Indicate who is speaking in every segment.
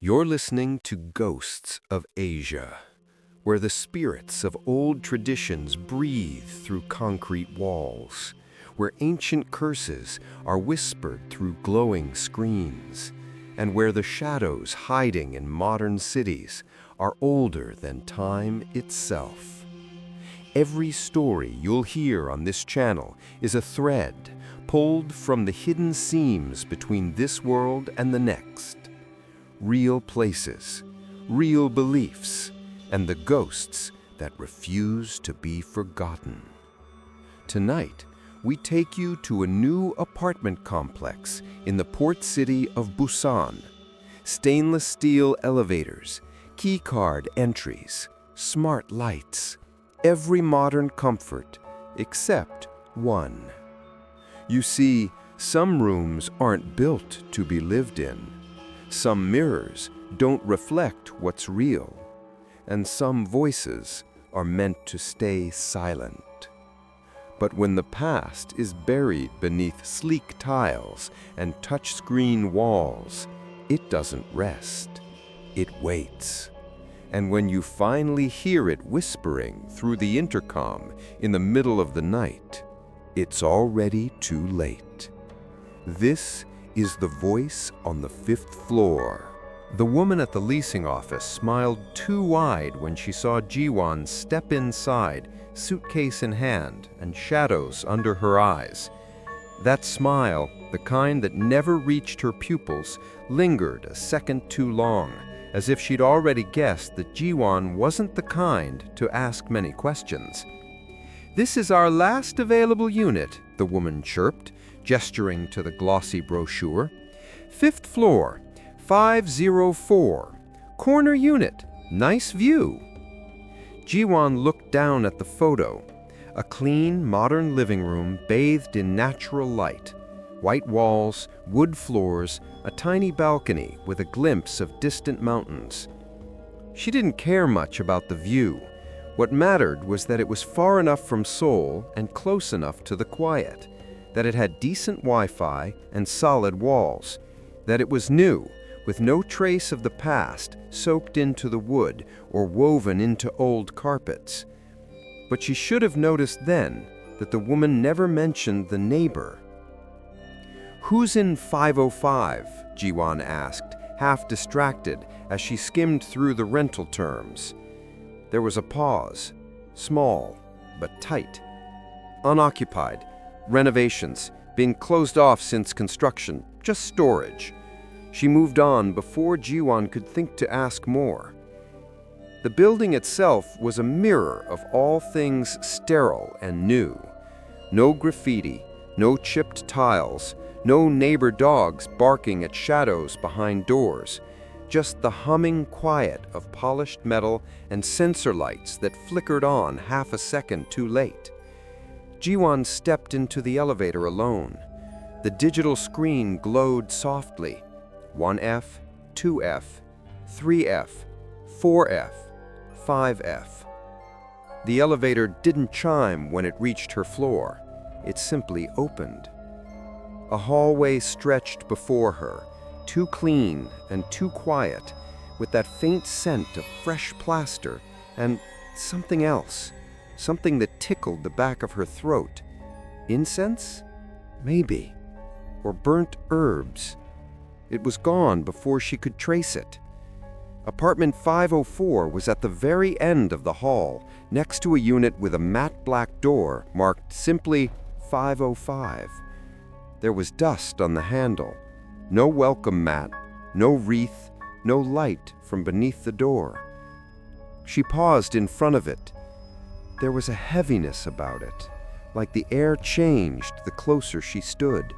Speaker 1: You're listening to Ghosts of Asia, where the spirits of old traditions breathe through concrete walls, where ancient curses are whispered through glowing screens, and where the shadows hiding in modern cities are older than time itself. Every story you'll hear on this channel is a thread pulled from the hidden seams between this world and the next. Real places, real beliefs, and the ghosts that refuse to be forgotten. Tonight, we take you to a new apartment complex in the port city of Busan. Stainless steel elevators, keycard entries, smart lights, every modern comfort except one. You see, some rooms aren't built to be lived in. Some mirrors don't reflect what's real, and some voices are meant to stay silent. But when the past is buried beneath sleek tiles and touchscreen walls, it doesn't rest. It waits. And when you finally hear it whispering through the intercom in the middle of the night, it's already too late. This is the voice on the 5th floor. The woman at the leasing office smiled too wide when she saw Jiwon step inside, suitcase in hand and shadows under her eyes. That smile, the kind that never reached her pupils, lingered a second too long, as if she'd already guessed that Jiwon wasn't the kind to ask many questions. "This is our last available unit," the woman chirped, gesturing to the glossy brochure. "5th floor, 504. Corner unit, nice view." Jiwon looked down at the photo. A clean, modern living room bathed in natural light. White walls, wood floors, a tiny balcony with a glimpse of distant mountains. She didn't care much about the view. What mattered was that it was far enough from Seoul and close enough to the quiet, that it had decent Wi-Fi and solid walls, that it was new, with no trace of the past soaked into the wood or woven into old carpets. But she should have noticed then that the woman never mentioned the neighbor. "Who's in 505?" Jiwon asked, half distracted as she skimmed through the rental terms. There was a pause, small but tight. "Unoccupied. Renovations. Being closed off since construction. Just storage." She moved on before Jiwon could think to ask more. The building itself was a mirror of all things sterile and new. No graffiti, no chipped tiles, no neighbor dogs barking at shadows behind doors. Just the humming quiet of polished metal and sensor lights that flickered on half a second too late. Jiwon stepped into the elevator alone. The digital screen glowed softly. 1F, 2F, 3F, 4F, 5F. The elevator didn't chime when it reached her floor. It simply opened. A hallway stretched before her, too clean and too quiet, with that faint scent of fresh plaster and something else, something that tickled the back of her throat. Incense? Maybe. Or burnt herbs. It was gone before she could trace it. Apartment 504 was at the very end of the hall, next to a unit with a matte black door marked simply 505. There was dust on the handle. No welcome mat, no wreath, no light from beneath the door. She paused in front of it. There was a heaviness about it, like the air changed the closer she stood.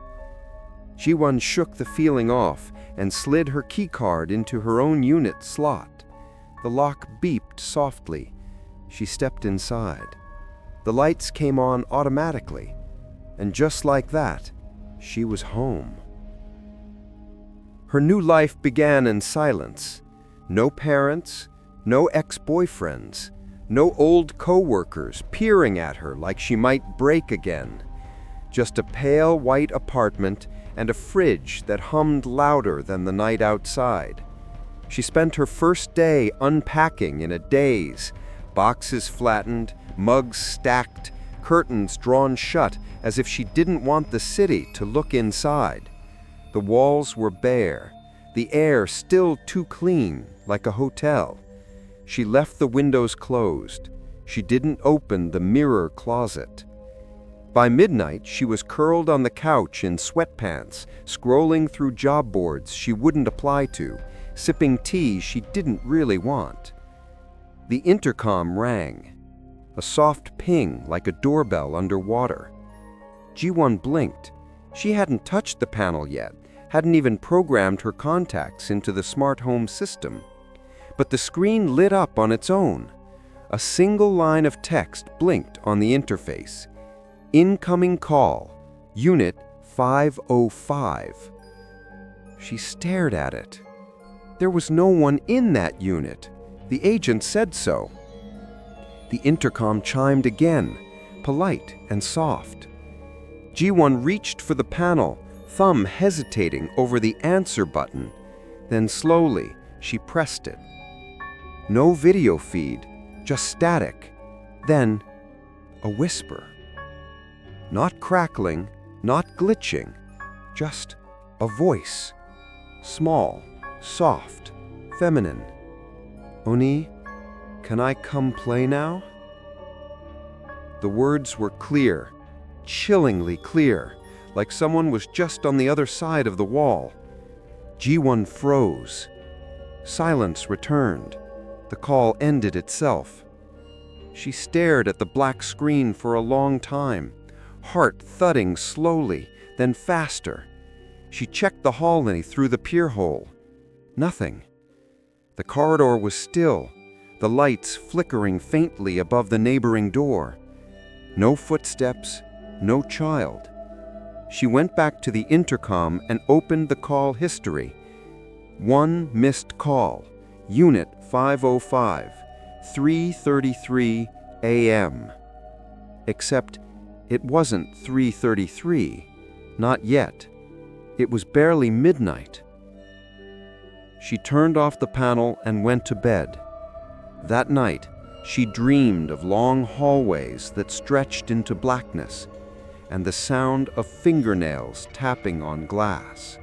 Speaker 1: Jiwon shook the feeling off and slid her keycard into her own unit slot. The lock beeped softly. She stepped inside. The lights came on automatically, and just like that, she was home. Her new life began in silence. No parents, no ex-boyfriends, no old co-workers peering at her like she might break again. Just a pale white apartment and a fridge that hummed louder than the night outside. She spent her first day unpacking in a daze, boxes flattened, mugs stacked, curtains drawn shut as if she didn't want the city to look inside. The walls were bare, the air still too clean, like a hotel. She left the windows closed. She didn't open the mirror closet. By midnight, she was curled on the couch in sweatpants, scrolling through job boards she wouldn't apply to, sipping tea she didn't really want. The intercom rang, a soft ping like a doorbell underwater. Ji-won blinked. She hadn't touched the panel yet, hadn't even programmed her contacts into the smart home system. But the screen lit up on its own. A single line of text blinked on the interface. Incoming call, Unit 505. She stared at it. There was no one in that unit. The agent said so. The intercom chimed again, polite and soft. Ji-won reached for the panel, thumb hesitating over the answer button. Then slowly, she pressed it. No video feed, just static. Then, a whisper. Not crackling, not glitching, just a voice. Small, soft, feminine. "Oni, can I come play now?" The words were clear, chillingly clear, like someone was just on the other side of the wall. Ji-won froze. Silence returned. The call ended itself. She stared at the black screen for a long time, heart thudding slowly, then faster. She checked the hallway through the peer hole. Nothing. The corridor was still, the lights flickering faintly above the neighboring door. No footsteps, no child. She went back to the intercom and opened the call history. One missed call, Unit 505, 3:33 a.m. Except it wasn't 3:33, not yet. It was barely midnight. She turned off the panel and went to bed. That night, she dreamed of long hallways that stretched into blackness and the sound of fingernails tapping on glass.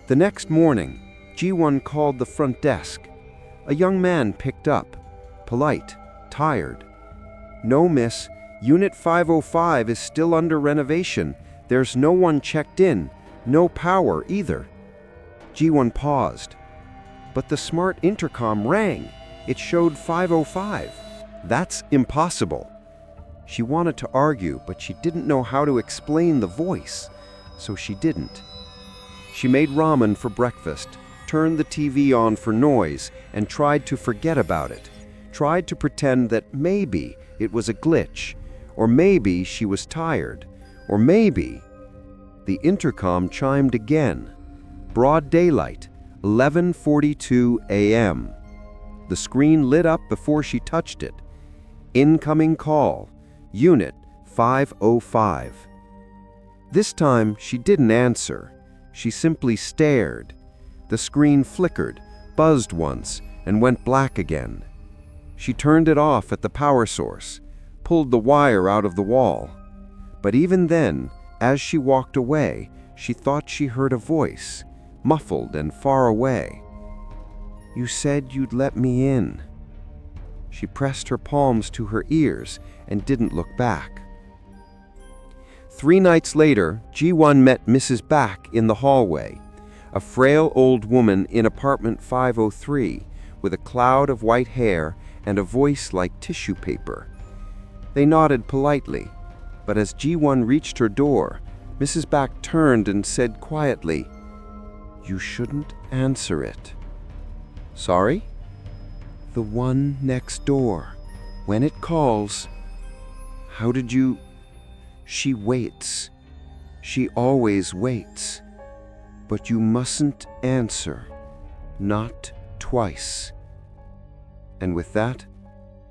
Speaker 1: The next morning, Ji-won called the front desk. A young man picked up, polite, tired. "No, miss, Unit 505 is still under renovation. There's no one checked in, no power either." Ji-won paused. But the smart intercom rang. It showed 505. That's impossible. She wanted to argue, but she didn't know how to explain the voice, so she didn't. She made ramen for breakfast, turned the TV on for noise, and tried to forget about it. Tried to pretend that maybe it was a glitch, or maybe she was tired, or maybe... The intercom chimed again. Broad daylight, 11:42 a.m. The screen lit up before she touched it. Incoming call, Unit 505. This time, she didn't answer. She simply stared. The screen flickered, buzzed once, and went black again. She turned it off at the power source, pulled the wire out of the wall. But even then, as she walked away, she thought she heard a voice, muffled and far away. "You said you'd let me in." She pressed her palms to her ears and didn't look back. 3 nights later, Ji-won met Mrs. Back in the hallway, a frail old woman in apartment 503 with a cloud of white hair and a voice like tissue paper. They nodded politely, but as Ji-won reached her door, Mrs. Back turned and said quietly, "You shouldn't answer it." "Sorry?" "The one next door. When it calls..." "How did you..." "She waits. She always waits. But you mustn't answer. Not twice." And with that,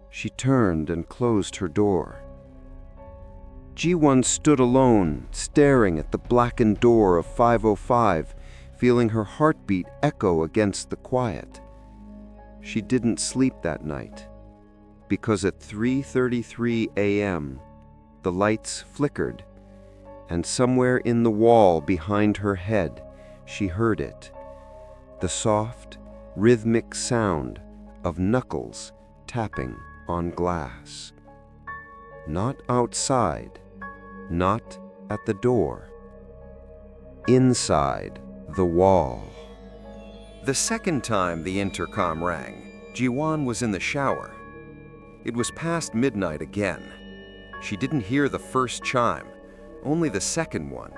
Speaker 1: she turned and closed her door. Ji-won stood alone, staring at the blackened door of 505, feeling her heartbeat echo against the quiet. She didn't sleep that night, because at 3:33 a.m., the lights flickered, and somewhere in the wall behind her head, she heard it, the soft, rhythmic sound of knuckles tapping on glass. Not outside, not at the door. Inside the wall. The second time the intercom rang, Jiwan was in the shower. It was past midnight again. She didn't hear the first chime, only the second one,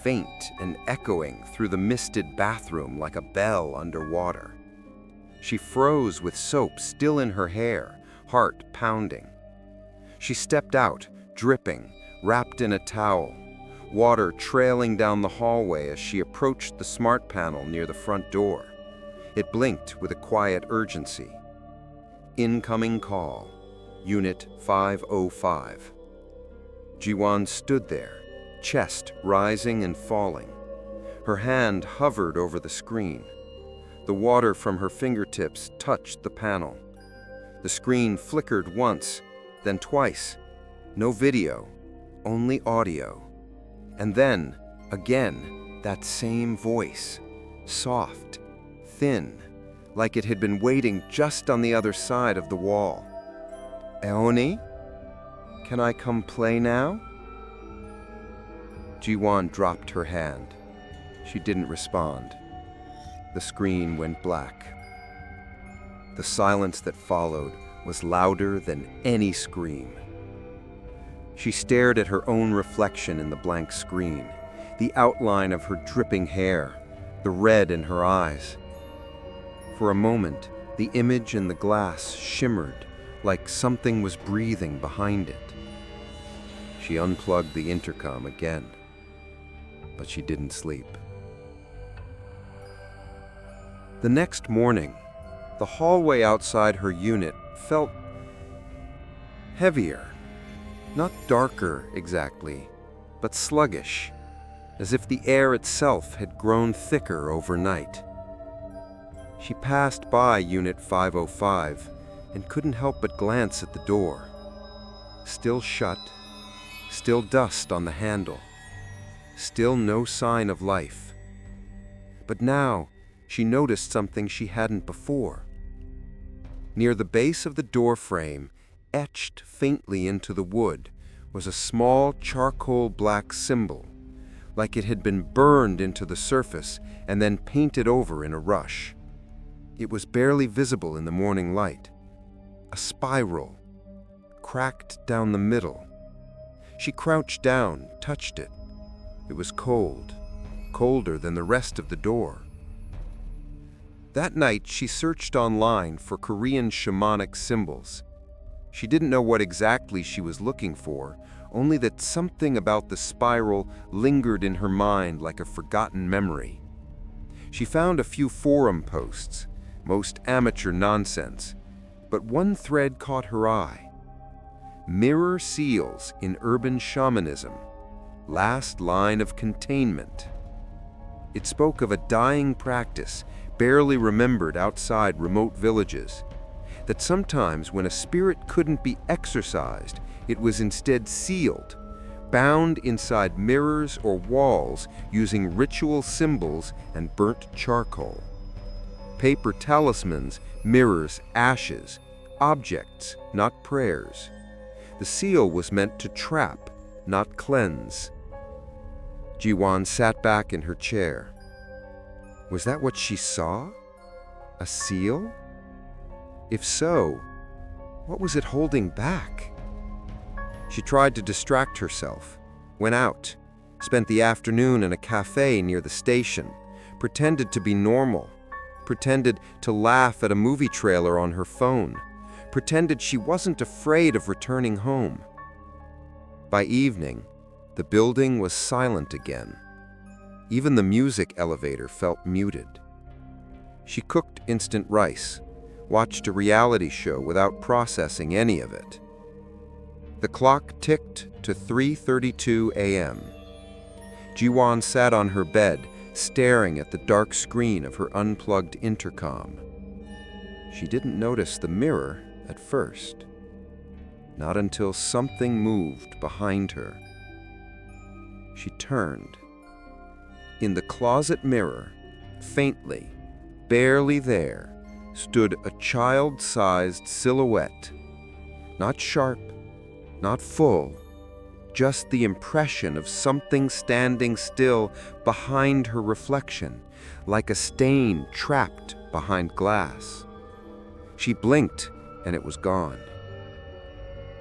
Speaker 1: faint and echoing through the misted bathroom like a bell underwater. She froze with soap still in her hair, heart pounding. She stepped out, dripping, wrapped in a towel, water trailing down the hallway as she approached the smart panel near the front door. It blinked with a quiet urgency. Incoming call, Unit 505. Jiwan stood there, chest rising and falling. Her hand hovered over the screen. The water from her fingertips touched the panel. The screen flickered once, then twice. No video, only audio. And then, again, that same voice, soft, thin, like it had been waiting just on the other side of the wall. Eoni? Can I come play now? Jiwan dropped her hand. She didn't respond. The screen went black. The silence that followed was louder than any scream. She stared at her own reflection in the blank screen, the outline of her dripping hair, the red in her eyes. For a moment, the image in the glass shimmered like something was breathing behind it. She unplugged the intercom again, but she didn't sleep. The next morning, the hallway outside her unit felt heavier. Not darker exactly, but sluggish, as if the air itself had grown thicker overnight. She passed by Unit 505 and couldn't help but glance at the door. Still shut, still dust on the handle, still no sign of life. But now she noticed something she hadn't before. Near the base of the door frame, etched faintly into the wood, was a small charcoal black symbol, like it had been burned into the surface and then painted over in a rush. It was barely visible in the morning light. A spiral, cracked down the middle. She crouched down, touched it. It was cold, colder than the rest of the door. That night, she searched online for Korean shamanic symbols. She didn't know what exactly she was looking for, only that something about the spiral lingered in her mind like a forgotten memory. She found a few forum posts, most amateur nonsense, but one thread caught her eye. Mirror seals in urban shamanism, last line of containment. It spoke of a dying practice barely remembered outside remote villages, that sometimes when a spirit couldn't be exorcised, it was instead sealed, bound inside mirrors or walls using ritual symbols and burnt charcoal. Paper talismans, mirrors, ashes, objects, not prayers. The seal was meant to trap, not cleanse. Jiwan sat back in her chair. Was that what she saw? A seal? If so, what was it holding back? She tried to distract herself, went out, spent the afternoon in a cafe near the station, pretended to be normal, pretended to laugh at a movie trailer on her phone, pretended she wasn't afraid of returning home. By evening, the building was silent again. Even the music elevator felt muted. She cooked instant rice, watched a reality show without processing any of it. The clock ticked to 3:32 a.m. Jiwan sat on her bed, staring at the dark screen of her unplugged intercom. She didn't notice the mirror at first, not until something moved behind her. She turned. In the closet mirror, faintly, barely there, stood a child-sized silhouette. Not sharp, not full, just the impression of something standing still behind her reflection, like a stain trapped behind glass. She blinked, and it was gone.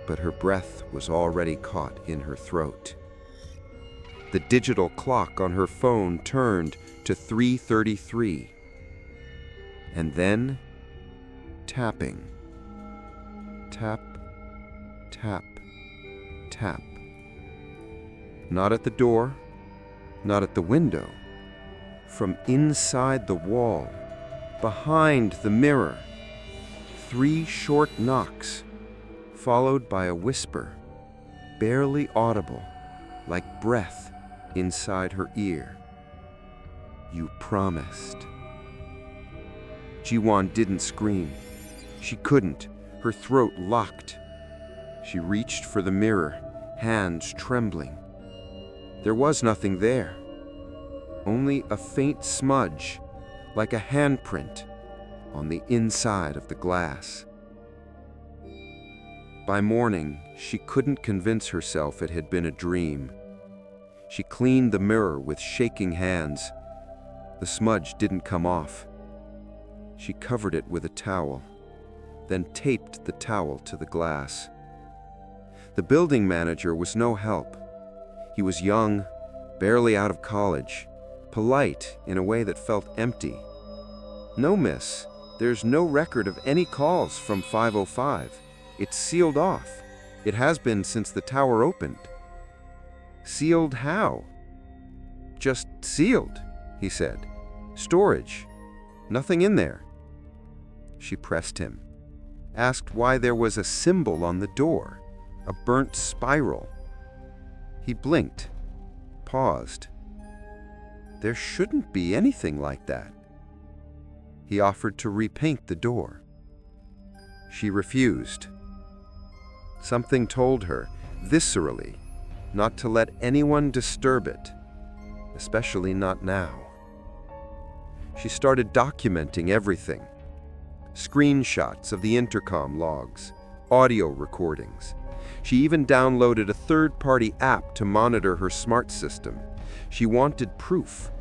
Speaker 1: But her breath was already caught in her throat. The digital clock on her phone turned to 3:33. And then, tapping. Tap, tap, tap. Not at the door, not at the window. From inside the wall, behind the mirror, 3 short knocks, followed by a whisper, barely audible, like breath inside her ear. "You promised." Ji-won didn't scream. She couldn't, her throat locked. She reached for the mirror, hands trembling. There was nothing there. Only a faint smudge, like a handprint, on the inside of the glass. By morning, she couldn't convince herself it had been a dream. She cleaned the mirror with shaking hands. The smudge didn't come off. She covered it with a towel, then taped the towel to the glass. The building manager was no help. He was young, barely out of college, polite in a way that felt empty. "No, miss, there's no record of any calls from 505. It's sealed off. It has been since the tower opened." "Sealed how?" "Just sealed," he said. "Storage. Nothing in there." She pressed him, asked why there was a symbol on the door, a burnt spiral. He blinked, paused. There shouldn't be anything like that. He offered to repaint the door. She refused. Something told her, viscerally, not to let anyone disturb it, especially not now. She started documenting everything. Screenshots of the intercom logs, audio recordings. She even downloaded a third-party app to monitor her smart system. She wanted proof,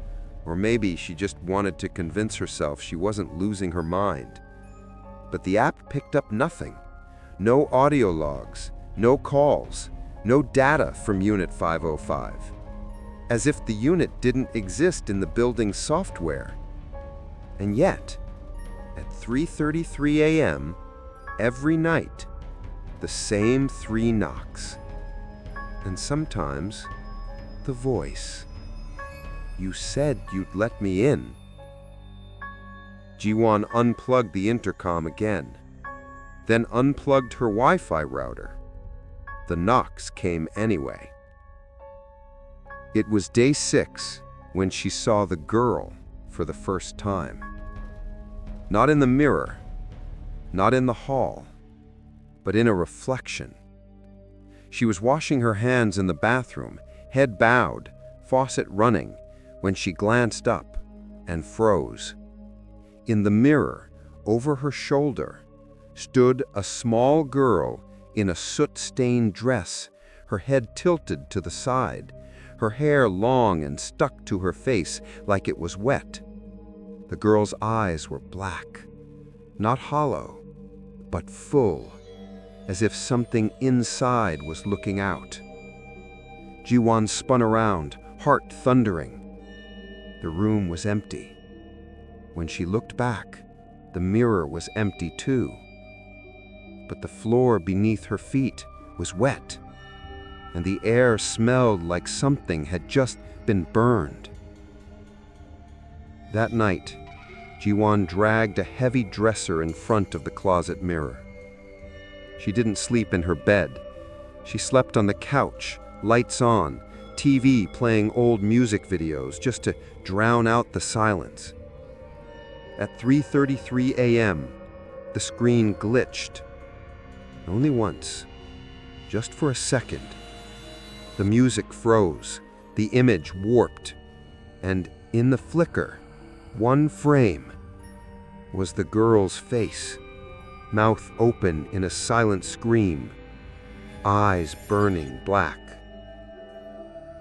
Speaker 1: or maybe she just wanted to convince herself she wasn't losing her mind. But the app picked up nothing. No audio logs, no calls, no data from Unit 505. As if the unit didn't exist in the building's software. And yet, at 3:33 a.m., every night, the same 3 knocks. And sometimes, the voice. "You said you'd let me in." Ji-won unplugged the intercom again, then unplugged her Wi-Fi router. The knocks came anyway. It was day 6 when she saw the girl for the first time. Not in the mirror, not in the hall, but in a reflection. She was washing her hands in the bathroom, head bowed, faucet running, when she glanced up and froze. In the mirror, over her shoulder, stood a small girl in a soot-stained dress, her head tilted to the side, her hair long and stuck to her face like it was wet. The girl's eyes were black, not hollow, but full, as if something inside was looking out. Ji-won spun around, heart thundering. The room was empty. When she looked back, the mirror was empty too. But the floor beneath her feet was wet, and the air smelled like something had just been burned. That night, Ji-won dragged a heavy dresser in front of the closet mirror. She didn't sleep in her bed. She slept on the couch, lights on, TV playing old music videos just to drown out the silence. At 3:33 a.m., the screen glitched. Only once, just for a second. The music froze, the image warped, and in the flicker, one frame, was the girl's face, mouth open in a silent scream, eyes burning black.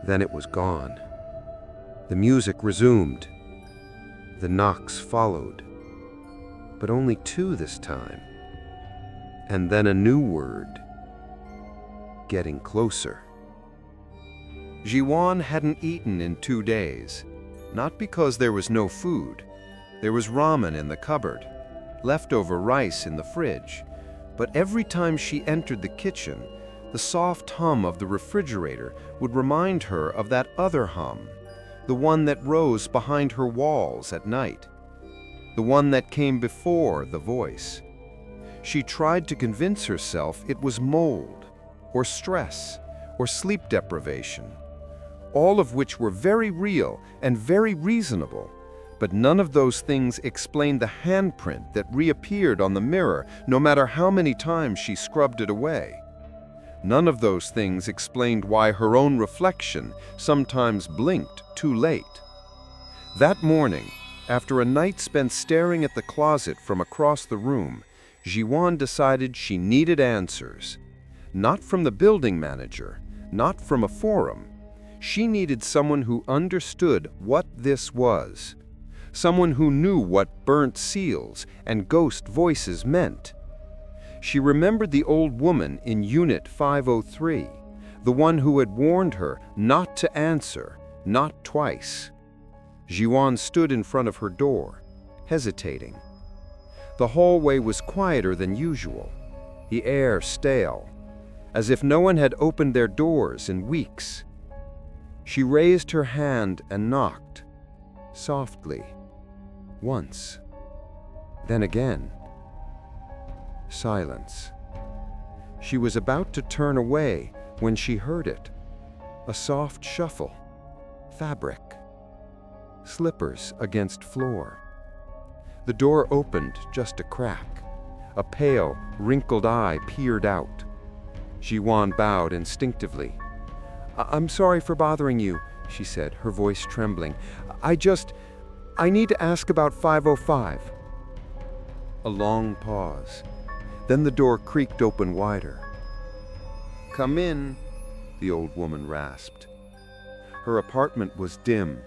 Speaker 1: Then it was gone. The music resumed. The knocks followed, but only two this time. And then a new word, getting closer. Jiwan hadn't eaten in 2 days, not because there was no food. There was ramen in the cupboard, leftover rice in the fridge, but every time she entered the kitchen, the soft hum of the refrigerator would remind her of that other hum, the one that rose behind her walls at night, the one that came before the voice. She tried to convince herself it was mold, or stress, or sleep deprivation, all of which were very real and very reasonable, but none of those things explained the handprint that reappeared on the mirror no matter how many times she scrubbed it away. None of those things explained why her own reflection sometimes blinked too late. That morning, after a night spent staring at the closet from across the room, Jiwan decided she needed answers. Not from the building manager, not from a forum. She needed someone who understood what this was. Someone who knew what burnt seals and ghost voices meant. She remembered the old woman in Unit 503, the one who had warned her not to answer, not twice. Jiwan stood in front of her door, hesitating. The hallway was quieter than usual, the air stale, as if no one had opened their doors in weeks. She raised her hand and knocked, softly, once, then again. Silence. She was about to turn away when she heard it. A soft shuffle. Fabric. Slippers against floor. The door opened just a crack. A pale, wrinkled eye peered out. Jiwan bowed instinctively. "I'm sorry for bothering you," she said, her voice trembling. I need to ask about 505. A long pause. Then the door creaked open wider. "Come in," the old woman rasped. Her apartment was dim.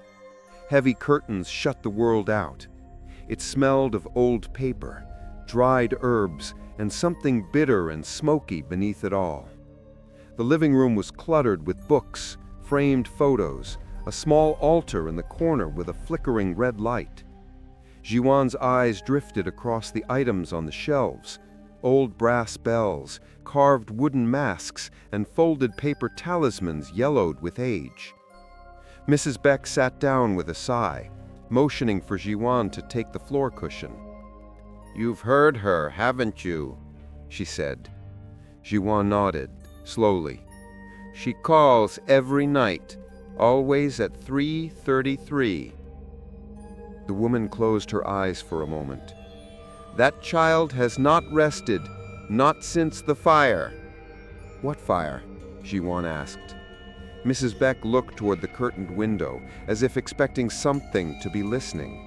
Speaker 1: Heavy curtains shut the world out. It smelled of old paper, dried herbs, and something bitter and smoky beneath it all. The living room was cluttered with books, framed photos, a small altar in the corner with a flickering red light. Jiwan's eyes drifted across the items on the shelves. Old brass bells, carved wooden masks, and folded paper talismans yellowed with age. Mrs. Beck sat down with a sigh, motioning for Jiwan to take the floor cushion. "You've heard her, haven't you?" she said. Jiwan nodded, slowly. "She calls every night, always at 3:33. The woman closed her eyes for a moment. "That child has not rested, not since the fire." "What fire?" Jiwan asked. Mrs. Beck looked toward the curtained window, as if expecting something to be listening.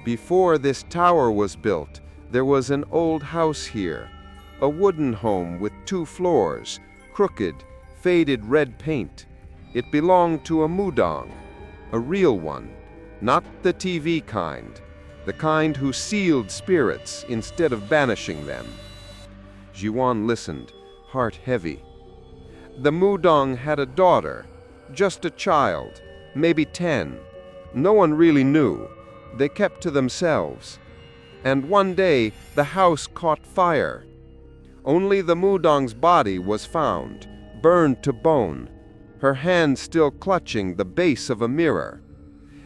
Speaker 1: "Before this tower was built, there was an old house here, a wooden home with 2 floors, crooked, faded red paint. It belonged to a mudang, a real one, not the TV kind, the kind who sealed spirits instead of banishing them." Jiwan listened, heart heavy. "The mudang had a daughter, just a child, maybe 10. No one really knew. They kept to themselves. And one day, the house caught fire. Only the mudang's body was found, burned to bone, her hand still clutching the base of a mirror.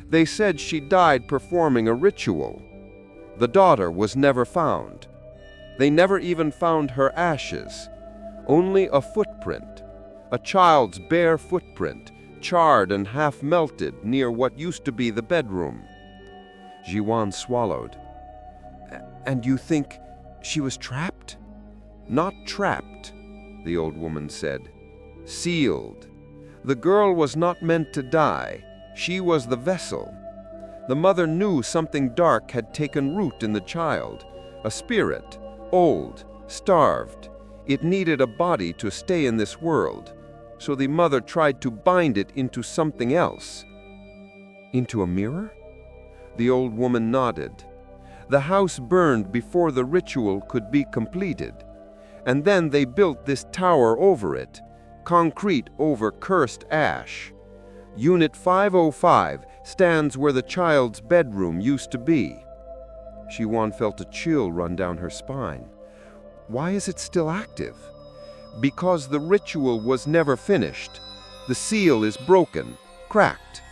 Speaker 1: They said she died performing a ritual. The daughter was never found. They never even found her ashes, only a footprint, a child's bare footprint, charred and half-melted near what used to be the bedroom. Jiwan swallowed. "And you think she was trapped?" "Not trapped," the old woman said. "Sealed. The girl was not meant to die. She was the vessel. The mother knew something dark had taken root in the child, a spirit, old, starved. It needed a body to stay in this world, so the mother tried to bind it into something else." "Into a mirror?" The old woman nodded. "The house burned before the ritual could be completed, and then they built this tower over it, concrete over cursed ash. Unit 505 stands where the child's bedroom used to be." Jiwan felt a chill run down her spine. "Why is it still active?" "Because the ritual was never finished. The seal is broken, cracked.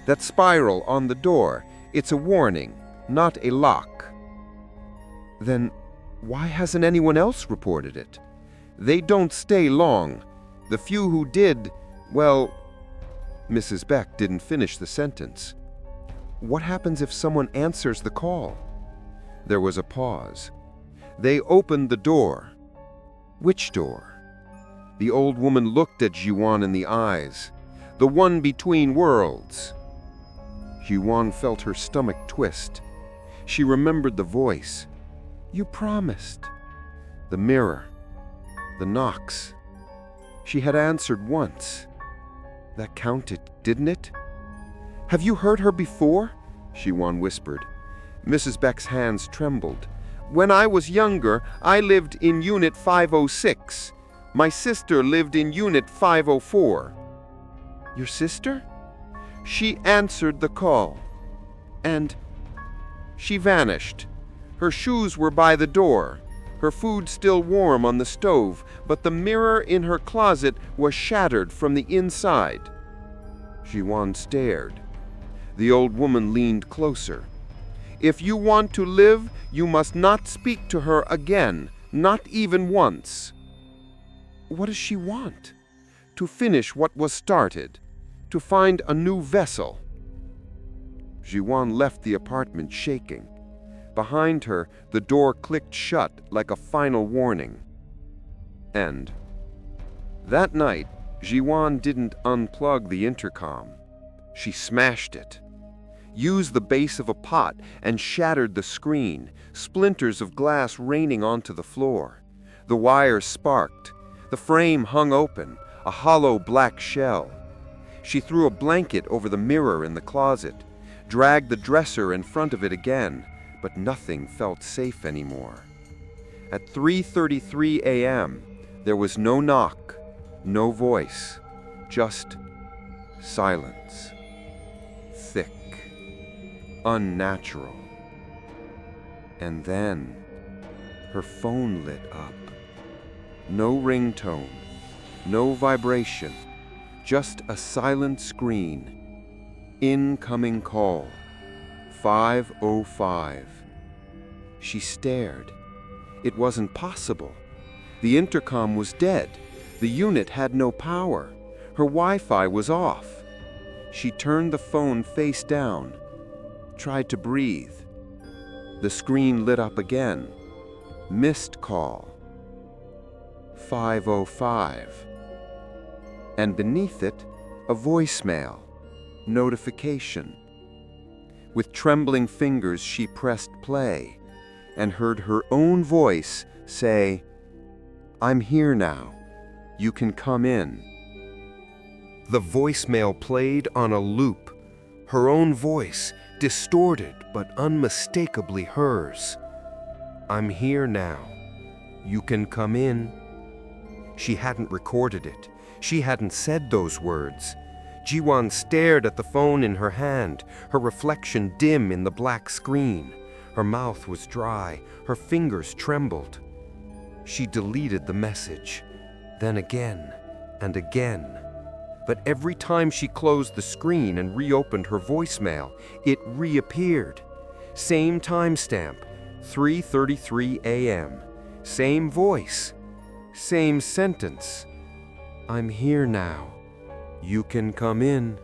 Speaker 1: That spiral on the door, it's a warning, not a lock." "Then why hasn't anyone else reported it?" "They don't stay long. The few who did, well..." Mrs. Beck didn't finish the sentence. "What happens if someone answers the call?" There was a pause. "They opened the door." "Which door?" The old woman looked at Jiwan in the eyes. "The one between worlds." Jiwan felt her stomach twist. She remembered the voice. "You promised." The mirror. The knocks. She had answered once. That counted, didn't it? "Have you heard her before?" Jiwan whispered. Mrs. Beck's hands trembled. "When I was younger, I lived in Unit 506. My sister lived in Unit 504. "Your sister?" "She answered the call. And she vanished. Her shoes were by the door. Her food still warm on the stove, but the mirror in her closet was shattered from the inside." Jiwan stared. The old woman leaned closer. "If you want to live, you must not speak to her again, not even once." "What does she want?" "To finish what was started, to find a new vessel." Jiwan left the apartment shaking. Behind her, the door clicked shut like a final warning. End. That night, Jiwan didn't unplug the intercom. She smashed it. Used the base of a pot and shattered the screen, splinters of glass raining onto the floor. The wires sparked. The frame hung open, a hollow black shell. She threw a blanket over the mirror in the closet, dragged the dresser in front of it again, but nothing felt safe anymore. At 3:33 a.m., there was no knock, no voice, just silence. Thick, unnatural. And then, her phone lit up. No ringtone, no vibration, just a silent screen. Incoming call, 505. She stared. It wasn't possible. The intercom was dead. The unit had no power. Her Wi-Fi was off. She turned the phone face down, tried to breathe. The screen lit up again. Missed call. 505. And beneath it, a voicemail, notification. With trembling fingers, she pressed play and heard her own voice say, "I'm here now. You can come in." The voicemail played on a loop, her own voice, distorted but unmistakably hers. "I'm here now. You can come in." She hadn't recorded it. She hadn't said those words. Jiwan stared at the phone in her hand, her reflection dim in the black screen. Her mouth was dry, her fingers trembled. She deleted the message, then again and again. But every time she closed the screen and reopened her voicemail, it reappeared. Same timestamp, 3:33 a.m. Same voice, same sentence. "I'm here now. "You can come in."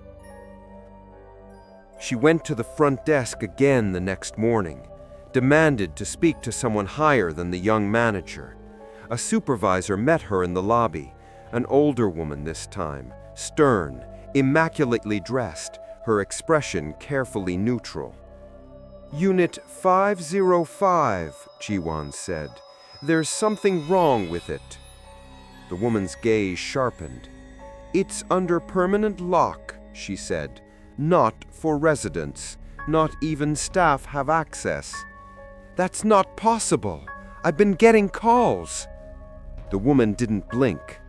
Speaker 1: She went to the front desk again the next morning, demanded to speak to someone higher than the young manager. A supervisor met her in the lobby, an older woman this time, stern, immaculately dressed, her expression carefully neutral. "Unit 505, Jiwon said. "There's something wrong with it." The woman's gaze sharpened. "It's under permanent lock," she said. "Not for residents. Not even staff have access." "That's not possible. I've been getting calls." The woman didn't blink.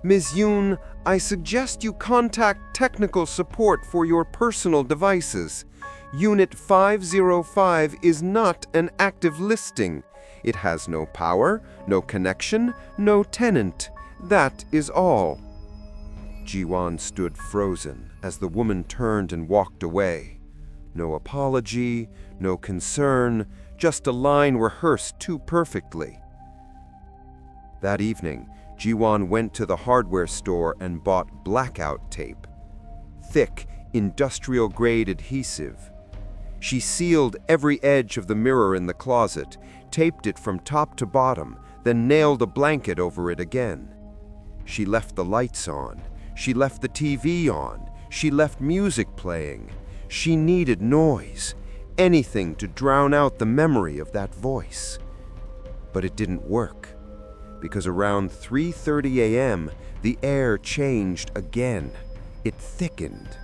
Speaker 1: "Ms. Yoon, I suggest you contact technical support for your personal devices. Unit 505 is not an active listing. It has no power, no connection, no tenant. That is all." Jiwon stood frozen as the woman turned and walked away. No apology, no concern, just a line rehearsed too perfectly. That evening, Jiwon went to the hardware store and bought blackout tape. Thick, industrial-grade adhesive. She sealed every edge of the mirror in the closet, taped it from top to bottom, then nailed a blanket over it again. She left the lights on. She left the TV on. She left music playing. She needed noise, anything to drown out the memory of that voice. But it didn't work, because around 3:30 a.m., the air changed again. It thickened.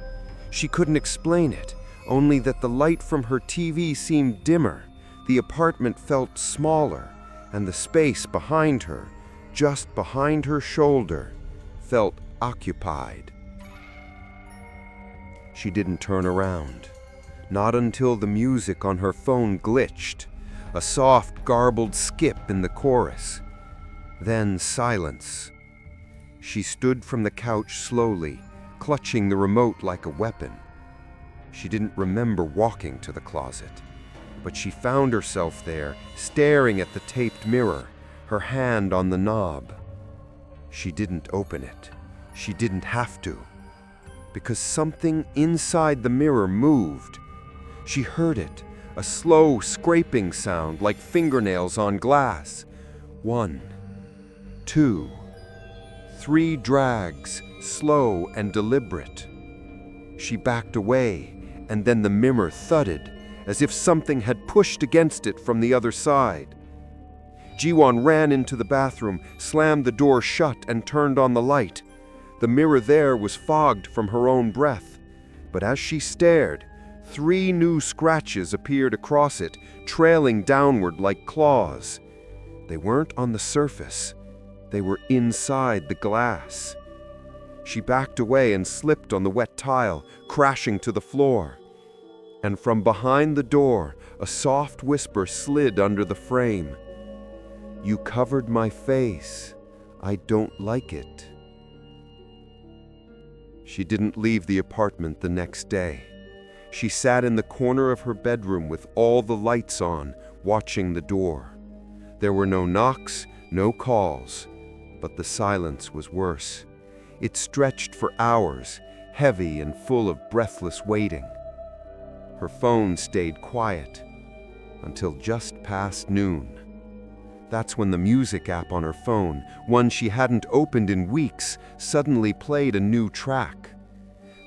Speaker 1: She couldn't explain it, only that the light from her TV seemed dimmer, the apartment felt smaller, and the space behind her, just behind her shoulder, felt occupied. She didn't turn around, not until the music on her phone glitched, a soft, garbled skip in the chorus. Then silence. She stood from the couch slowly, clutching the remote like a weapon. She didn't remember walking to the closet, but she found herself there, staring at the taped mirror, her hand on the knob. She didn't open it. She didn't have to, because something inside the mirror moved. She heard it, a slow scraping sound like fingernails on glass. 1, 2, 3 drags, slow and deliberate. She backed away, and then the mirror thudded, as if something had pushed against it from the other side. Jiwon ran into the bathroom, slammed the door shut, and turned on the light. The mirror there was fogged from her own breath, but as she stared, 3 new scratches appeared across it, trailing downward like claws. They weren't on the surface. They were inside the glass. She backed away and slipped on the wet tile, crashing to the floor. And from behind the door, a soft whisper slid under the frame. "You covered my face. I don't like it." She didn't leave the apartment the next day. She sat in the corner of her bedroom with all the lights on, watching the door. There were no knocks, no calls, but the silence was worse. It stretched for hours, heavy and full of breathless waiting. Her phone stayed quiet until just past noon. That's when the music app on her phone, one she hadn't opened in weeks, suddenly played a new track.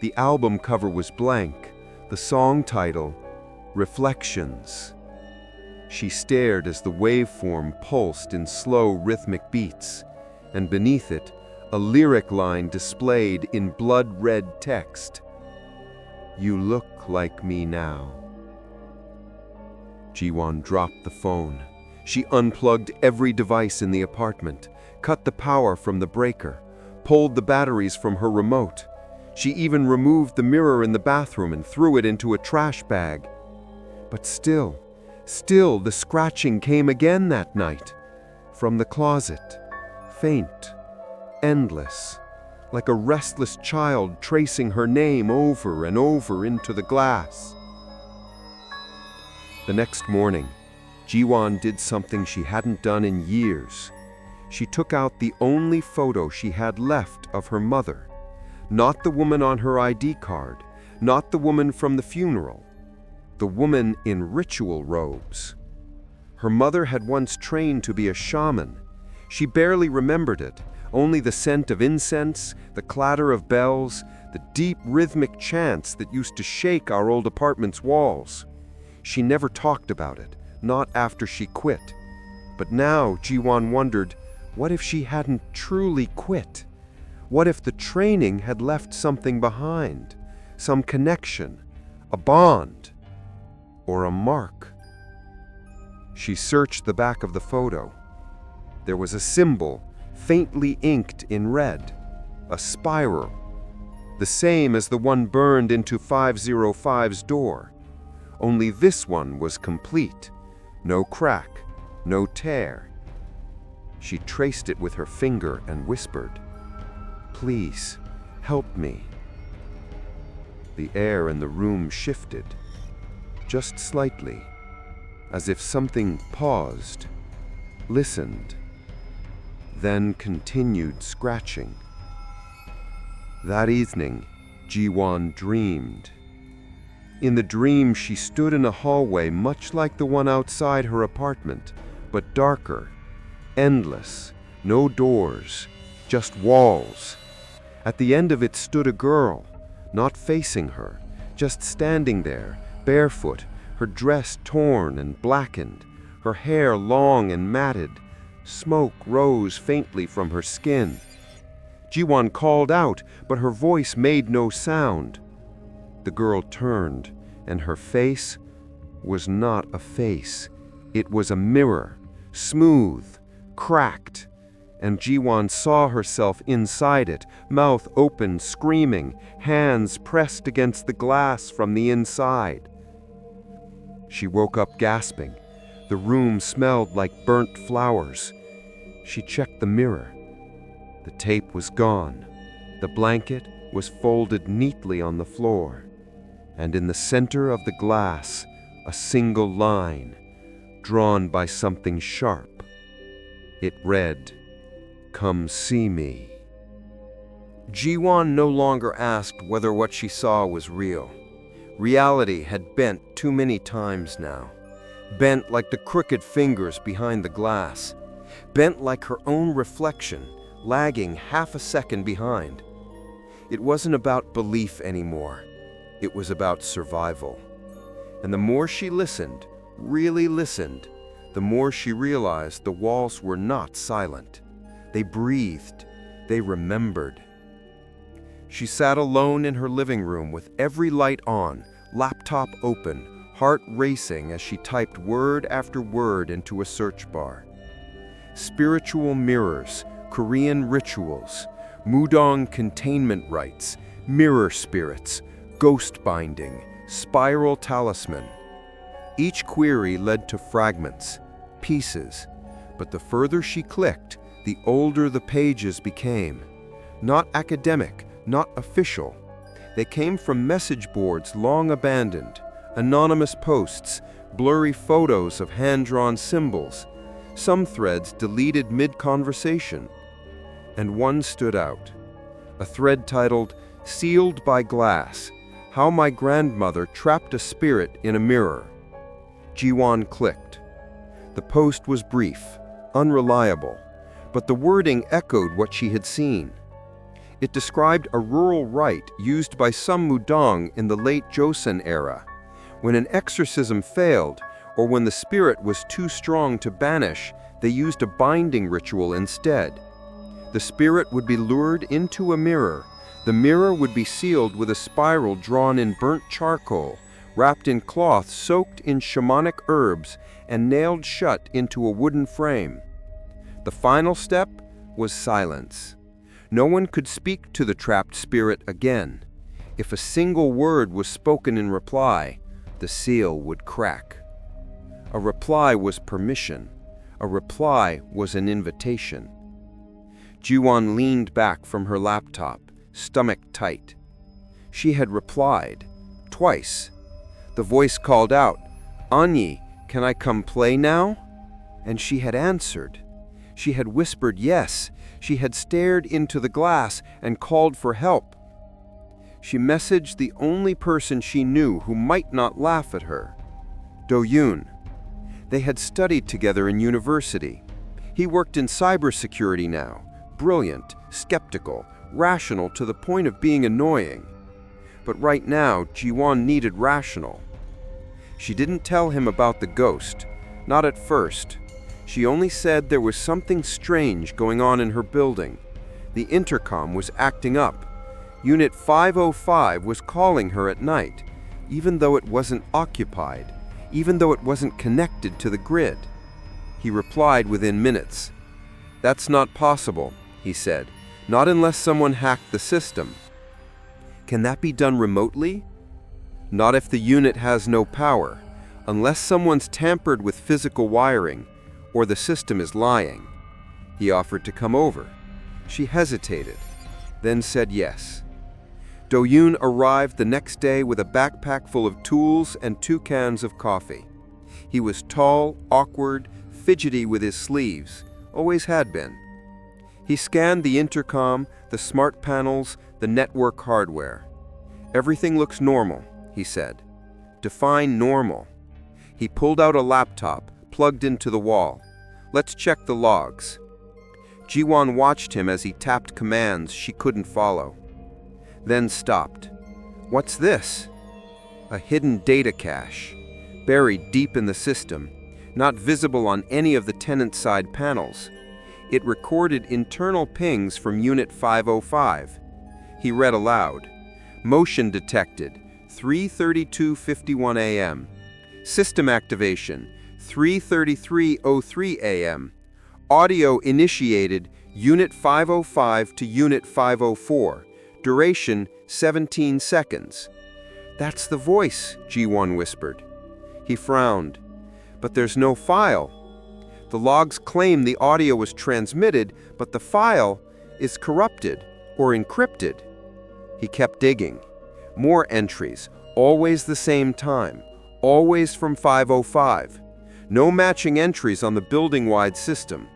Speaker 1: The album cover was blank, the song title, Reflections. She stared as the waveform pulsed in slow rhythmic beats, and beneath it, a lyric line displayed in blood-red text. "You look like me now." Jiwon dropped the phone. She unplugged every device in the apartment, cut the power from the breaker, pulled the batteries from her remote. She even removed the mirror in the bathroom and threw it into a trash bag. But still the scratching came again that night. From the closet, faint, endless, like a restless child tracing her name over and over into the glass. The next morning, Jiwon did something she hadn't done in years. She took out the only photo she had left of her mother, Not the woman on her ID card, not the woman from the funeral. The woman in ritual robes. Her mother had once trained to be a shaman. She barely remembered it, only the scent of incense, the clatter of bells, the deep rhythmic chants that used to shake our old apartment's walls. She never talked about it, not after she quit. But now Jiwon wondered, what if she hadn't truly quit? What if the training had left something behind? Some connection, a bond, or a mark? She searched the back of the photo. There was a symbol, faintly inked in red, a spiral, the same as the one burned into 505's door. Only this one was complete, no crack, no tear. She traced it with her finger and whispered, "Please, help me." The air in the room shifted, just slightly, as if something paused, listened, then continued scratching. That evening, Jiwon dreamed. In the dream, she stood in a hallway much like the one outside her apartment, but darker, endless, no doors, just walls. At the end of it stood a girl, not facing her, just standing there, barefoot, her dress torn and blackened, her hair long and matted. Smoke rose faintly from her skin. Jiwon called out, but her voice made no sound. The girl turned, and her face was not a face. It was a mirror, smooth, cracked, and Jiwon saw herself inside it, mouth open, screaming, hands pressed against the glass from the inside. She woke up gasping. The room smelled like burnt flowers. She checked the mirror. The tape was gone. The blanket was folded neatly on the floor. And in the center of the glass, a single line, drawn by something sharp. It read, "Come see me." Jiwon no longer asked whether what she saw was real. Reality had bent too many times now. Bent like the crooked fingers behind the glass. Bent like her own reflection, lagging half a second behind. It wasn't about belief anymore. It was about survival. And the more she listened, really listened, the more she realized the walls were not silent. They breathed. They remembered. She sat alone in her living room with every light on, laptop open, heart racing as she typed word after word into a search bar. Spiritual mirrors, Korean rituals, Mudong containment rites, mirror spirits, ghost binding, spiral talisman. Each query led to fragments, pieces, but the further she clicked, the older the pages became. Not academic, not official. They came from message boards long abandoned, anonymous posts, blurry photos of hand-drawn symbols, some threads deleted mid-conversation. And one stood out, a thread titled, "Sealed by Glass, How My Grandmother Trapped a Spirit in a Mirror." Jiwon clicked. The post was brief, unreliable, but the wording echoed what she had seen. It described a rural rite used by some Mudong in the late Joseon era. When an exorcism failed, or when the spirit was too strong to banish, they used a binding ritual instead. The spirit would be lured into a mirror. The mirror would be sealed with a spiral drawn in burnt charcoal, wrapped in cloth soaked in shamanic herbs, and nailed shut into a wooden frame. The final step was silence. No one could speak to the trapped spirit again. If a single word was spoken in reply, the seal would crack. A reply was permission. A reply was an invitation. Jiwon leaned back from her laptop, stomach tight. She had replied, twice. The voice called out, "Anyi, can I come play now?" And she had answered. She had whispered yes. She had stared into the glass and called for help. She messaged the only person she knew who might not laugh at her. Do-yoon. They had studied together in university. He worked in cybersecurity now. Brilliant, skeptical, rational to the point of being annoying. But right now, Ji-won needed rational. She didn't tell him about the ghost, not at first. She only said there was something strange going on in her building. The intercom was acting up. Unit 505 was calling her at night, even though it wasn't occupied, even though it wasn't connected to the grid. He replied within minutes. "That's not possible," he said. "Not unless someone hacked the system." "Can that be done remotely?" "Not if the unit has no power, unless someone's tampered with physical wiring, or the system is lying." He offered to come over. She hesitated, then said yes. Do-yoon arrived the next day with a backpack full of tools and 2 cans of coffee. He was tall, awkward, fidgety with his sleeves, always had been. He scanned the intercom, the smart panels, the network hardware. "Everything looks normal," he said. "Define normal." He pulled out a laptop, plugged into the wall. "Let's check the logs." Ji-won watched him as he tapped commands she couldn't follow. Then stopped. "What's this?" "A hidden data cache, buried deep in the system, not visible on any of the tenant-side panels. It recorded internal pings from Unit 505. He read aloud. "Motion detected, 3:32:51 a.m. System activation, 3:33:03 a.m. Audio initiated, Unit 505 to Unit 504. Duration, 17 seconds. "That's the voice," Ji-won whispered. He frowned. "But there's no file. The logs claim the audio was transmitted, but the file is corrupted or encrypted." He kept digging. More entries, always the same time, always from 505. No matching entries on the building-wide system,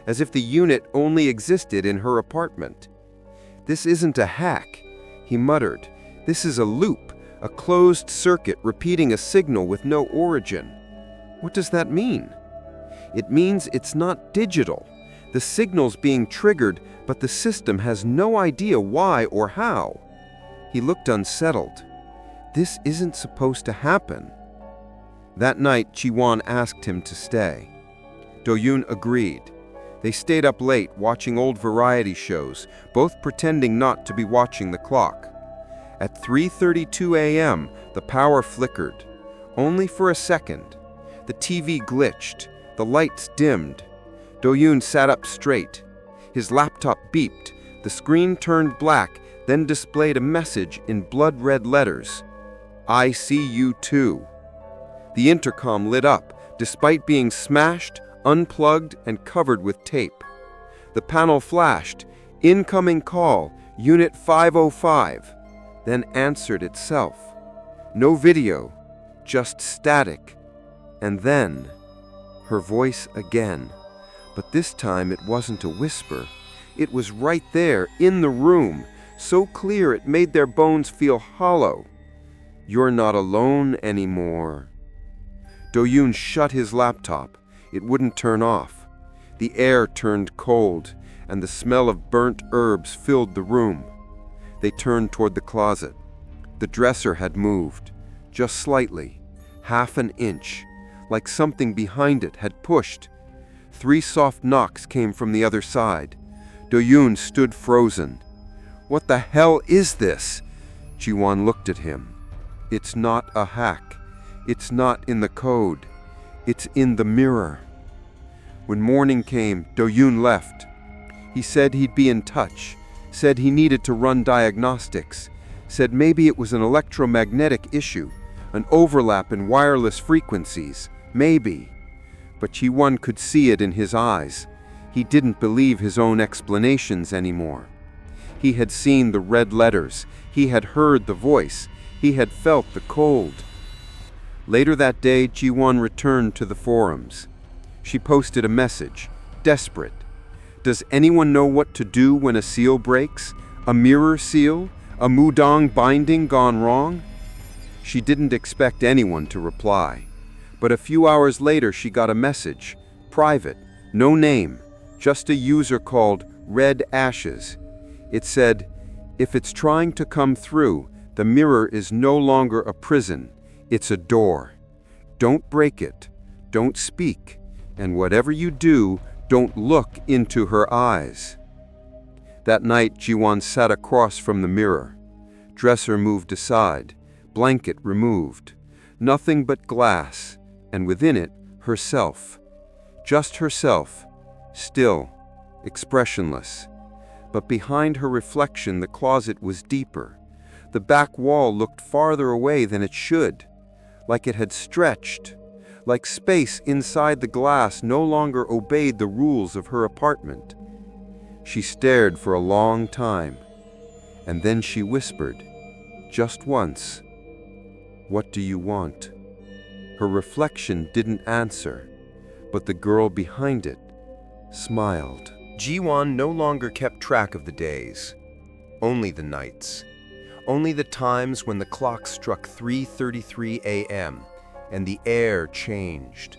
Speaker 1: as if the unit only existed in her apartment. "This isn't a hack," he muttered. "This is a loop, a closed circuit repeating a signal with no origin." "What does that mean?" "It means it's not digital. The signal's being triggered, but the system has no idea why or how." He looked unsettled. "This isn't supposed to happen." That night, Ji-won asked him to stay. Do-yoon agreed. They stayed up late watching old variety shows, both pretending not to be watching the clock. At 3:32 a.m., the power flickered. Only for a second. The TV glitched. The lights dimmed. Do-yoon sat up straight. His laptop beeped. The screen turned black, then displayed a message in blood-red letters. "I see you too." The intercom lit up, despite being smashed, unplugged, and covered with tape. The panel flashed, "Incoming call, Unit 505, then answered itself. No video, just static. And then, her voice again. But this time it wasn't a whisper. It was right there, in the room, so clear it made their bones feel hollow. "You're not alone anymore." Do-yoon shut his laptop. It wouldn't turn off. The air turned cold, and the smell of burnt herbs filled the room. They turned toward the closet. The dresser had moved, just slightly, half an inch, like something behind it had pushed. 3 soft knocks came from the other side. Do-yoon stood frozen. "What the hell is this?" Ji-won looked at him. "It's not a hack. It's not in the code. It's in the mirror." When morning came, Do-yoon left. He said he'd be in touch, said he needed to run diagnostics, said maybe it was an electromagnetic issue, an overlap in wireless frequencies, maybe. But Ji-won could see it in his eyes. He didn't believe his own explanations anymore. He had seen the red letters, he had heard the voice, he had felt the cold. Later that day, Ji-won returned to the forums. She posted a message, desperate. "Does anyone know what to do when a seal breaks? A mirror seal? A mudang binding gone wrong? She didn't expect anyone to reply. But a few hours later she got a message, private, no name, just a user called Red Ashes. It said, "If it's trying to come through, the mirror is no longer a prison, it's a door. Don't break it, don't speak, and whatever you do, don't look into her eyes." That night, Jiwon sat across from the mirror. Dresser moved aside, blanket removed. Nothing but glass, and within it, herself. Just herself, still, expressionless. But behind her reflection, the closet was deeper. The back wall looked farther away than it should, like it had stretched, like space inside the glass no longer obeyed the rules of her apartment. She stared for a long time, and then she whispered, just once, "What do you want?" Her reflection didn't answer, but the girl behind it smiled. Jiwon no longer kept track of the days, only the nights, only the times when the clock struck 3:33 a.m. and the air changed,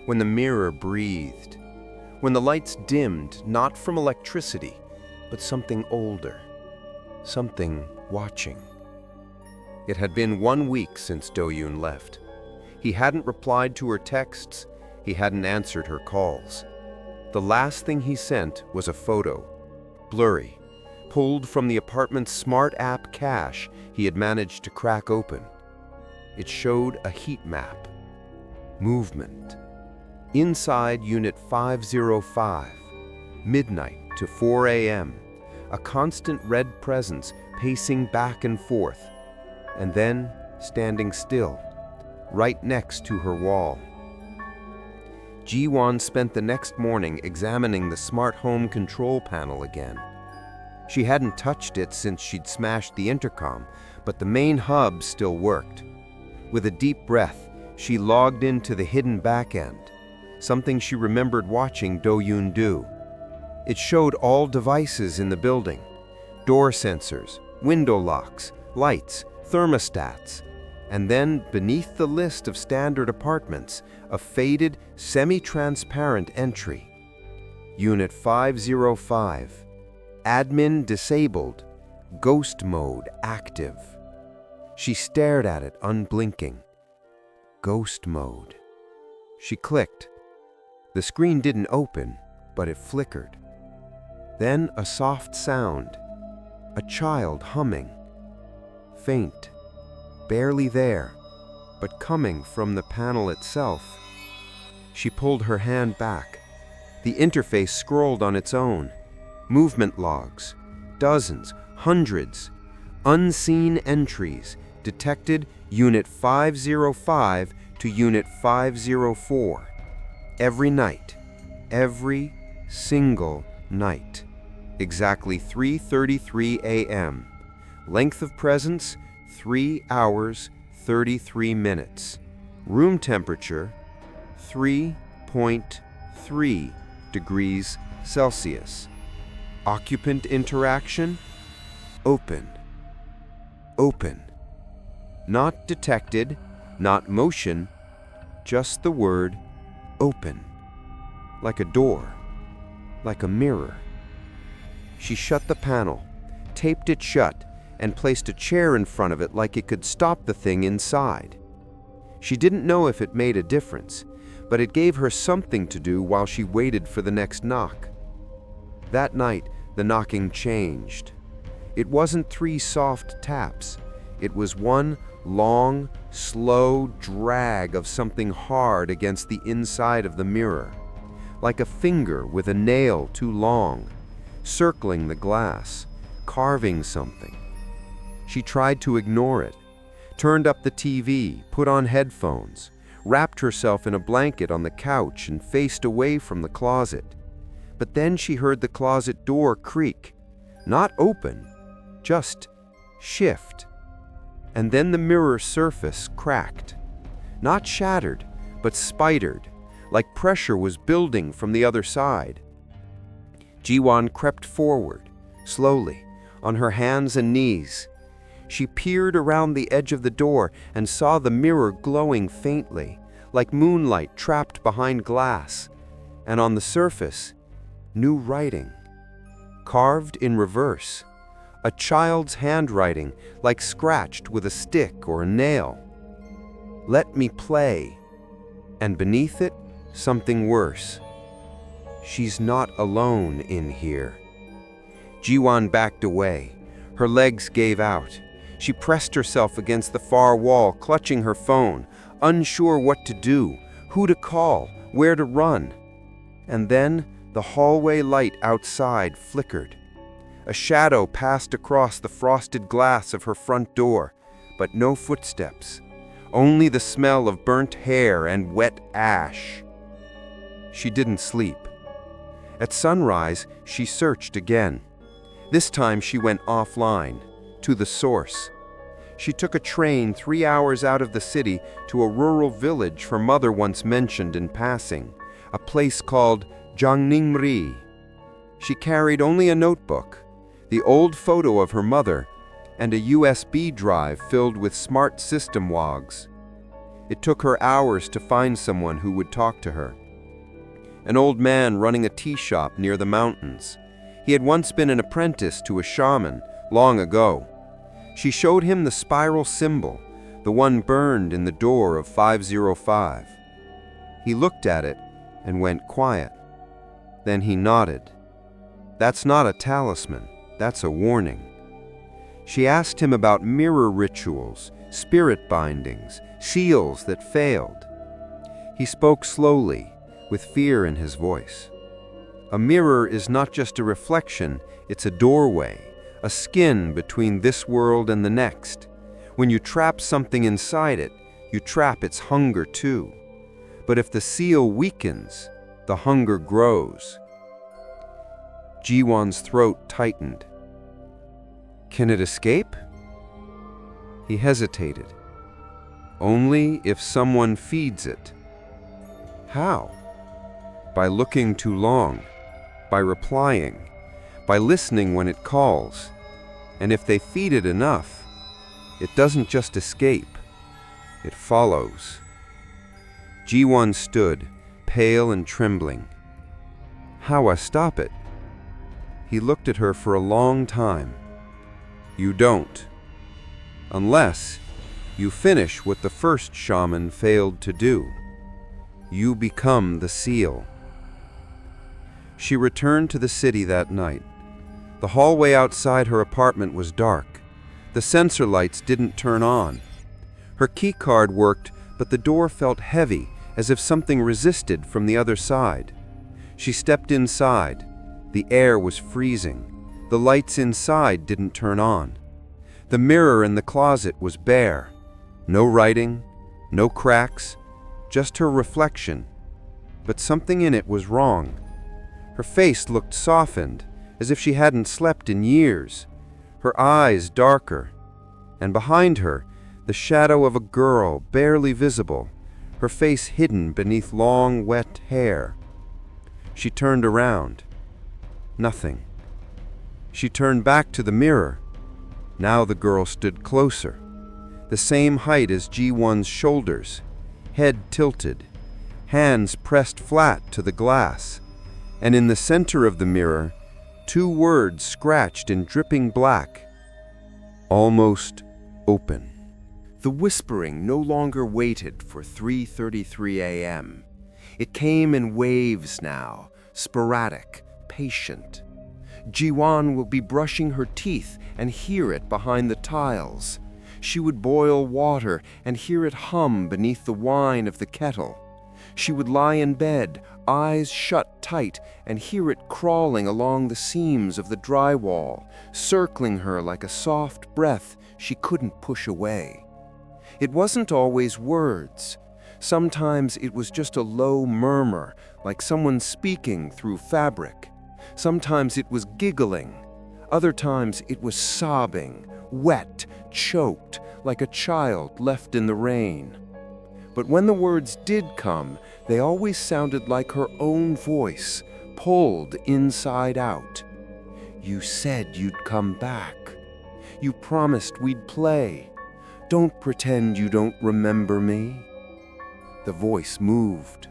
Speaker 1: when the mirror breathed, when the lights dimmed, not from electricity, but something older, something watching. It had been 1 week since Do-yoon left. He hadn't replied to her texts, he hadn't answered her calls. The last thing he sent was a photo, blurry, pulled from the apartment's smart app cache he had managed to crack open. It showed a heat map, movement. Inside Unit 505, midnight to 4 a.m., a constant red presence pacing back and forth, and then standing still, right next to her wall. Jiwon spent the next morning examining the smart home control panel again. She hadn't touched it since she'd smashed the intercom, but the main hub still worked. With a deep breath, she logged into the hidden backend, something she remembered watching Do-yoon do. It showed all devices in the building, door sensors, window locks, lights, thermostats, and then beneath the list of standard apartments, a faded, semi-transparent entry. Unit 505, admin disabled, ghost mode active. She stared at it unblinking. Ghost mode. She clicked. The screen didn't open, but it flickered. Then a soft sound, a child humming. Faint, barely there, but coming from the panel itself. She pulled her hand back. The interface scrolled on its own. Movement logs, dozens, hundreds, unseen entries detected Unit 505 to Unit 504. Every night, every single night. Exactly 3:33 a.m. Length of presence, 3 hours, 33 minutes. Room temperature, 3.3 degrees Celsius. Occupant interaction, open. Open. Not detected, not motion, just the word open. Like a door, like a mirror. She shut the panel, taped it shut, and placed a chair in front of it like it could stop the thing inside. She didn't know if it made a difference, but it gave her something to do while she waited for the next knock. That night, the knocking changed. It wasn't 3 soft taps. It was one long, slow drag of something hard against the inside of the mirror, like a finger with a nail too long, circling the glass, carving something. She tried to ignore it, turned up the TV, put on headphones, wrapped herself in a blanket on the couch and faced away from the closet. But then she heard the closet door creak, not open, just shift. And then the mirror surface cracked, not shattered, but spidered, like pressure was building from the other side. Jiwon crept forward, slowly, on her hands and knees, She peered around the edge of the door and saw the mirror glowing faintly, like moonlight trapped behind glass. And on the surface, new writing, carved in reverse. A child's handwriting, like scratched with a stick or a nail. Let me play. And beneath it, something worse. She's not alone in here. Jiwan backed away. Her legs gave out. She pressed herself against the far wall, clutching her phone, unsure what to do, who to call, where to run. And then the hallway light outside flickered. A shadow passed across the frosted glass of her front door, but no footsteps, only the smell of burnt hair and wet ash. She didn't sleep. At sunrise, she searched again. This time she went offline, to the source. She took a train 3 hours out of the city to a rural village her mother once mentioned in passing, a place called Jangningri. She carried only a notebook, the old photo of her mother, and a USB drive filled with smart system logs. It took her hours to find someone who would talk to her. An old man running a tea shop near the mountains. He had once been an apprentice to a shaman, long ago. She showed him the spiral symbol, the one burned in the door of 505. He looked at it and went quiet. Then he nodded. That's not a talisman, that's a warning. She asked him about mirror rituals, spirit bindings, seals that failed. He spoke slowly, with fear in his voice. A mirror is not just a reflection, it's a doorway, a skin between this world and the next. When you trap something inside it, you trap its hunger too. But if the seal weakens, the hunger grows. Jiwan's throat tightened. Can it escape? He hesitated. Only if someone feeds it. How? By looking too long, by replying, by listening when it calls. And if they feed it enough, it doesn't just escape, it follows. Jiwan stood, pale and trembling. How I stop it? He looked at her for a long time. You don't. Unless you finish what the first shaman failed to do. You become the seal. She returned to the city that night. The hallway outside her apartment was dark. The sensor lights didn't turn on. Her keycard worked, but the door felt heavy, as if something resisted from the other side. She stepped inside. The air was freezing. The lights inside didn't turn on. The mirror in the closet was bare. No writing, no cracks, just her reflection. But something in it was wrong. Her face looked softened, as if she hadn't slept in years. Her eyes darker. And behind her, the shadow of a girl, barely visible, her face hidden beneath long, wet hair. She turned around. Nothing. She turned back to the mirror. Now the girl stood closer, the same height as Ji-won's shoulders, head tilted, hands pressed flat to the glass, and in the center of the mirror, 2 words scratched in dripping black. Almost open. The whispering no longer waited for 3:33 a.m. It came in waves now, sporadic, patient. Ji-won will be brushing her teeth and hear it behind the tiles. She would boil water and hear it hum beneath the whine of the kettle. She would lie in bed, eyes shut tight, and hear it crawling along the seams of the drywall, circling her like a soft breath she couldn't push away. It wasn't always words. Sometimes it was just a low murmur, like someone speaking through fabric. Sometimes it was giggling. Other times it was sobbing, wet, choked, like a child left in the rain. But when the words did come, they always sounded like her own voice, pulled inside out. You said you'd come back. You promised we'd play. Don't pretend you don't remember me." The voice moved.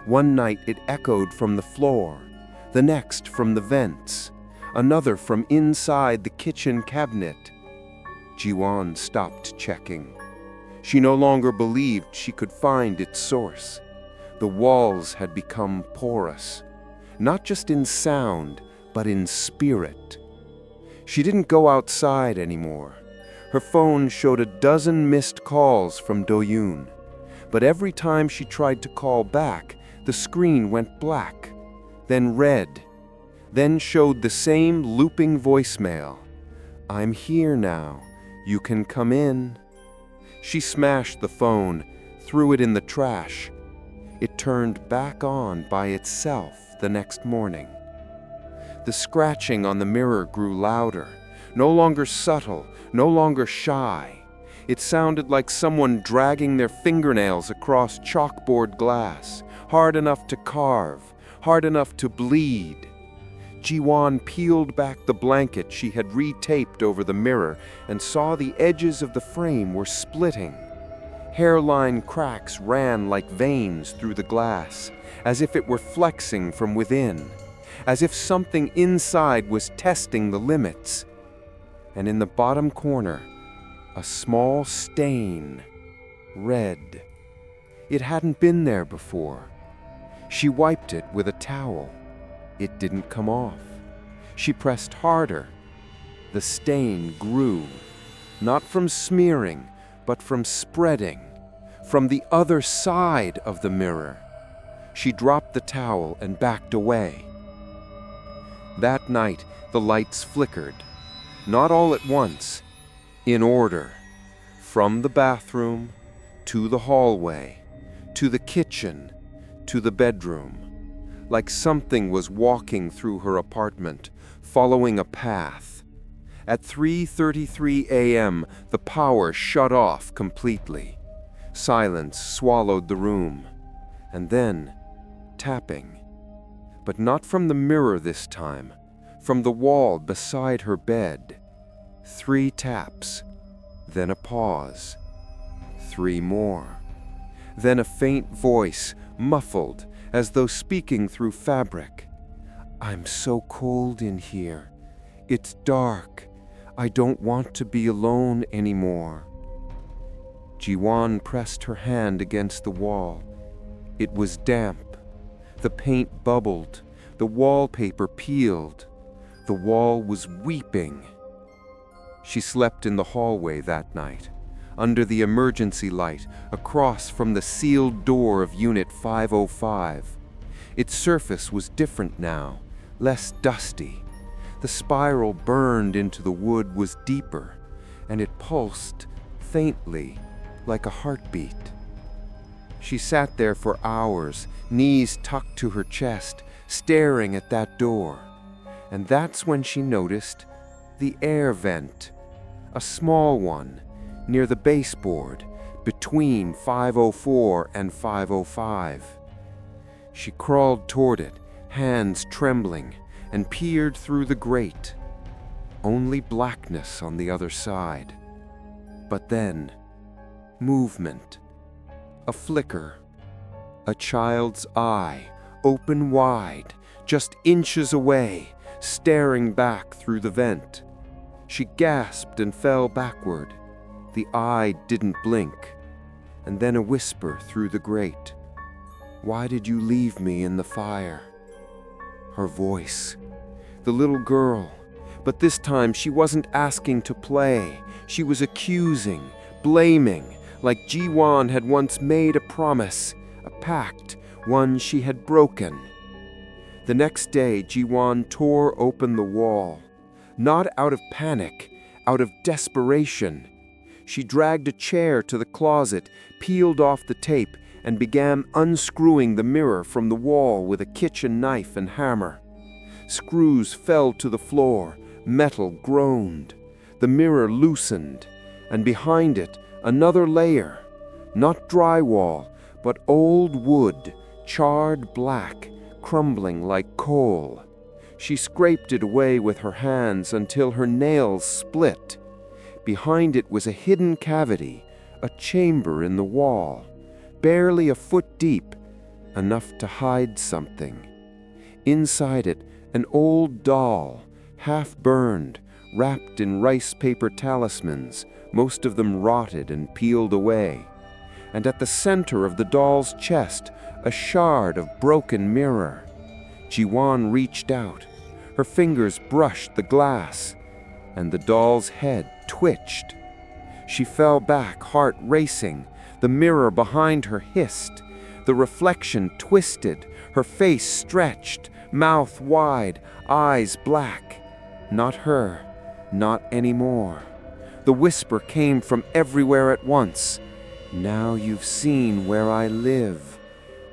Speaker 1: One night it echoed from the floor, the next from the vents, another from inside the kitchen cabinet. Jiwan stopped checking. She no longer believed she could find its source. The walls had become porous, not just in sound, but in spirit. She didn't go outside anymore. Her phone showed a dozen missed calls from Do-yoon, but every time she tried to call back, the screen went black, then red, then showed the same looping voicemail. "I'm here now. You can come in." She smashed the phone, threw it in the trash. It turned back on by itself the next morning. The scratching on the mirror grew louder, no longer subtle, no longer shy. It sounded like someone dragging their fingernails across chalkboard glass, hard enough to carve, hard enough to bleed. Jiwan peeled back the blanket she had retaped over the mirror and saw the edges of the frame were splitting. Hairline cracks ran like veins through the glass, as if it were flexing from within, as if something inside was testing the limits. And in the bottom corner, a small stain, red. It hadn't been there before. She wiped it with a towel. It didn't come off. She pressed harder. The stain grew, not from smearing, but from spreading, from the other side of the mirror. She dropped the towel and backed away. That night, the lights flickered, not all at once, in order, from the bathroom, to the hallway, to the kitchen, to the bedroom, like something was walking through her apartment, following a path. At 3:33 a.m., the power shut off completely. Silence swallowed the room. And then, tapping. But not from the mirror this time, from the wall beside her bed. 3 taps, then a pause. 3 more. Then a faint voice, muffled, as though speaking through fabric. "I'm so cold in here. It's dark. I don't want to be alone anymore." Jiwan pressed her hand against the wall. It was damp. The paint bubbled. The wallpaper peeled. The wall was weeping. She slept in the hallway that night, under the emergency light, across from the sealed door of Unit 505. Its surface was different now, less dusty. The spiral burned into the wood was deeper, and it pulsed faintly, like a heartbeat. She sat there for hours, knees tucked to her chest, staring at that door. And that's when she noticed the air vent, a small one, near the baseboard, between 504 and 505. She crawled toward it, hands trembling, and peered through the grate. Only blackness on the other side. But then, movement. A flicker. A child's eye, open wide, just inches away, staring back through the vent. She gasped and fell backward. The eye didn't blink. And then a whisper through the grate. "Why did you leave me in the fire?" Her voice. The little girl. But this time she wasn't asking to play. She was accusing, blaming, like Jiwan had once made a promise, a pact, one she had broken. The next day, Jiwan tore open the wall. Not out of panic, out of desperation. She dragged a chair to the closet, peeled off the tape, and began unscrewing the mirror from the wall with a kitchen knife and hammer. Screws fell to the floor, metal groaned. The mirror loosened, and behind it, another layer. Not drywall, but old wood, charred black, crumbling like coal. She scraped it away with her hands until her nails split. Behind it was a hidden cavity, a chamber in the wall, barely a foot deep, enough to hide something. Inside it, an old doll, half burned, wrapped in rice paper talismans, most of them rotted and peeled away. And at the center of the doll's chest, a shard of broken mirror. Jiwan reached out. Her fingers brushed the glass, and the doll's head twitched. She fell back, heart racing. The mirror behind her hissed. The reflection twisted, her face stretched, mouth wide, eyes black. Not her, not anymore. The whisper came from everywhere at once. Now you've seen where I live.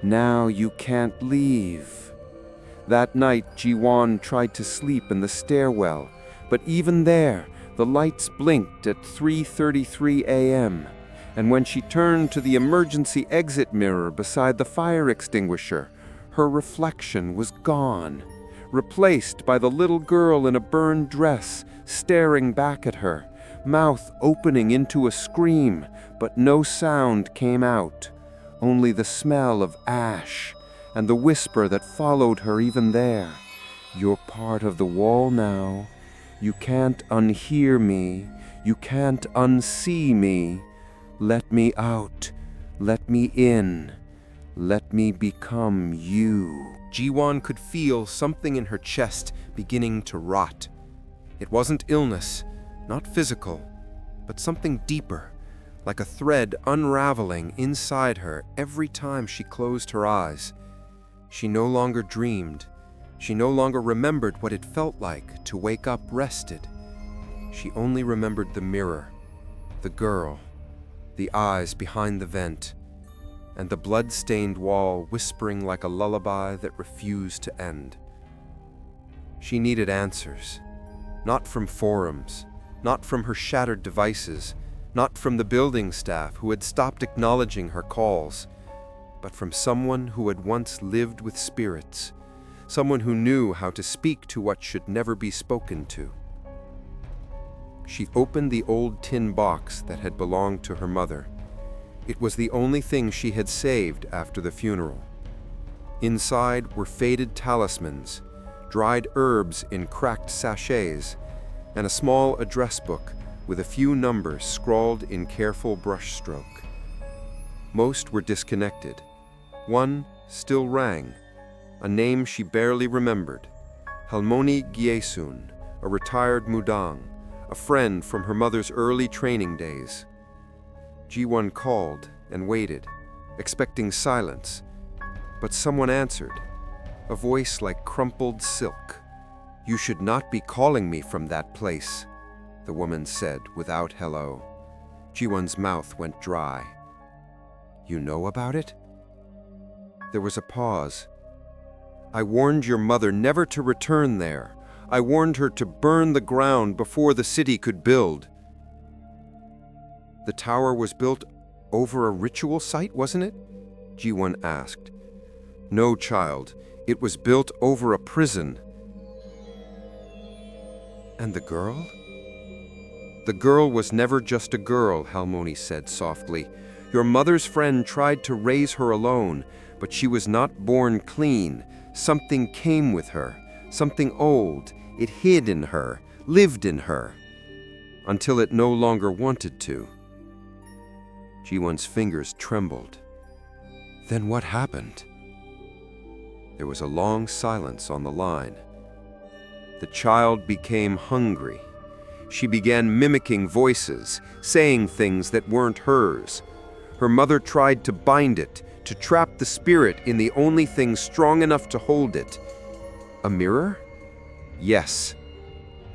Speaker 1: Now you can't leave. That night, Jiwan tried to sleep in the stairwell, but even there, the lights blinked at 3:33 a.m., and when she turned to the emergency exit mirror beside the fire extinguisher, her reflection was gone, replaced by the little girl in a burned dress staring back at her, mouth opening into a scream, but no sound came out, only the smell of ash and the whisper that followed her even there. You're part of the wall now. You can't unhear me. You can't unsee me. Let me out. Let me in. Let me become you. Jiwan could feel something in her chest beginning to rot. It wasn't illness, not physical, but something deeper, like a thread unraveling inside her every time she closed her eyes. She no longer dreamed. She no longer remembered what it felt like to wake up rested. She only remembered the mirror, the girl, the eyes behind the vent, and the blood-stained wall whispering like a lullaby that refused to end. She needed answers, not from forums, not from her shattered devices, not from the building staff who had stopped acknowledging her calls, but from someone who had once lived with spirits, someone who knew how to speak to what should never be spoken to. She opened the old tin box that had belonged to her mother. It was the only thing she had saved after the funeral. Inside were faded talismans, dried herbs in cracked sachets, and a small address book with a few numbers scrawled in careful brushstroke. Most were disconnected. One still rang, a name she barely remembered, Halmoni Gyesun, a retired mudang, a friend from her mother's early training days. Jiwan called and waited, expecting silence, but someone answered, a voice like crumpled silk. "You should not be calling me from that place," the woman said without hello. Jiwan's mouth went dry. "You know about it?" There was a pause. "I warned your mother never to return there. I warned her to burn the ground before the city could build." "The tower was built over a ritual site, wasn't it?" Jiwan asked. "No, child. It was built over a prison." "And the girl?" "The girl was never just a girl," Halmoni said softly. "Your mother's friend tried to raise her alone, but she was not born clean. Something came with her, something old. It hid in her, lived in her, until it no longer wanted to." Jiwan's fingers trembled. "Then what happened?" There was a long silence on the line. The child became hungry. She began mimicking voices, saying things that weren't hers. Her mother tried to bind it, to trap the spirit in the only thing strong enough to hold it. A mirror? Yes.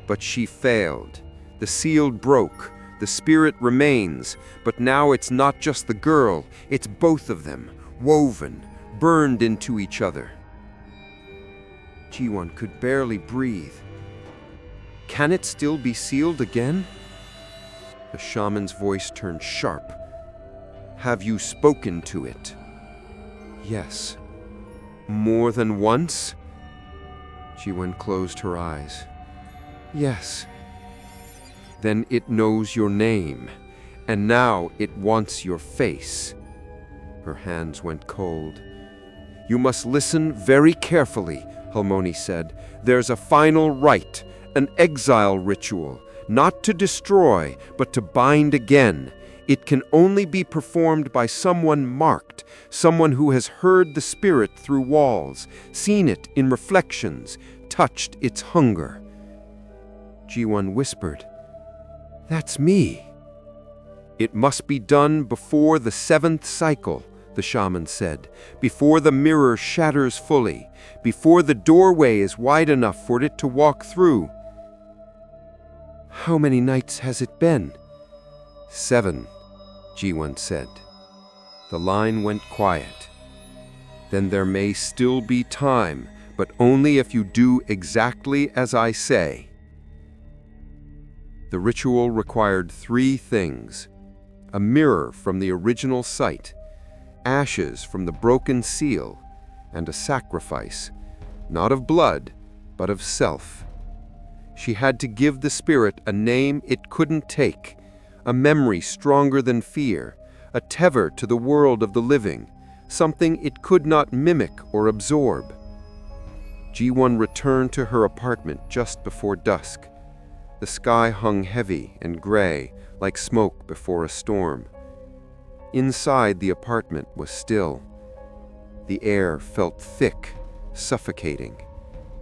Speaker 1: But she failed. The seal broke. The spirit remains. But now it's not just the girl. It's both of them, woven, burned into each other. Jiwan could barely breathe. "Can it still be sealed again?" The shaman's voice turned sharp. "Have you spoken to it?" "Yes." "More than once?" Jiwan closed her eyes. "Yes." Then it knows your name, and now it wants your face." Her hands went cold. "You must listen very carefully," Halmoni said. "There's a final rite, an exile ritual, not to destroy, but to bind again. It can only be performed by someone marked, someone who has heard the spirit through walls, seen it in reflections, touched its hunger." Ji-won whispered, "That's me." "It must be done before the 7th cycle," the shaman said, "before the mirror shatters fully, before the doorway is wide enough for it to walk through." "How many nights has it been?" "7, Ji-won said. The line went quiet. "Then there may still be time, but only if you do exactly as I say." The ritual required 3 things: a mirror from the original site, ashes from the broken seal, and a sacrifice, not of blood, but of self. She had to give the spirit a name it couldn't take, a memory stronger than fear, a tether to the world of the living, something it could not mimic or absorb. Ji-won returned to her apartment just before dusk. The sky hung heavy and gray, like smoke before a storm. Inside the apartment was still. The air felt thick, suffocating,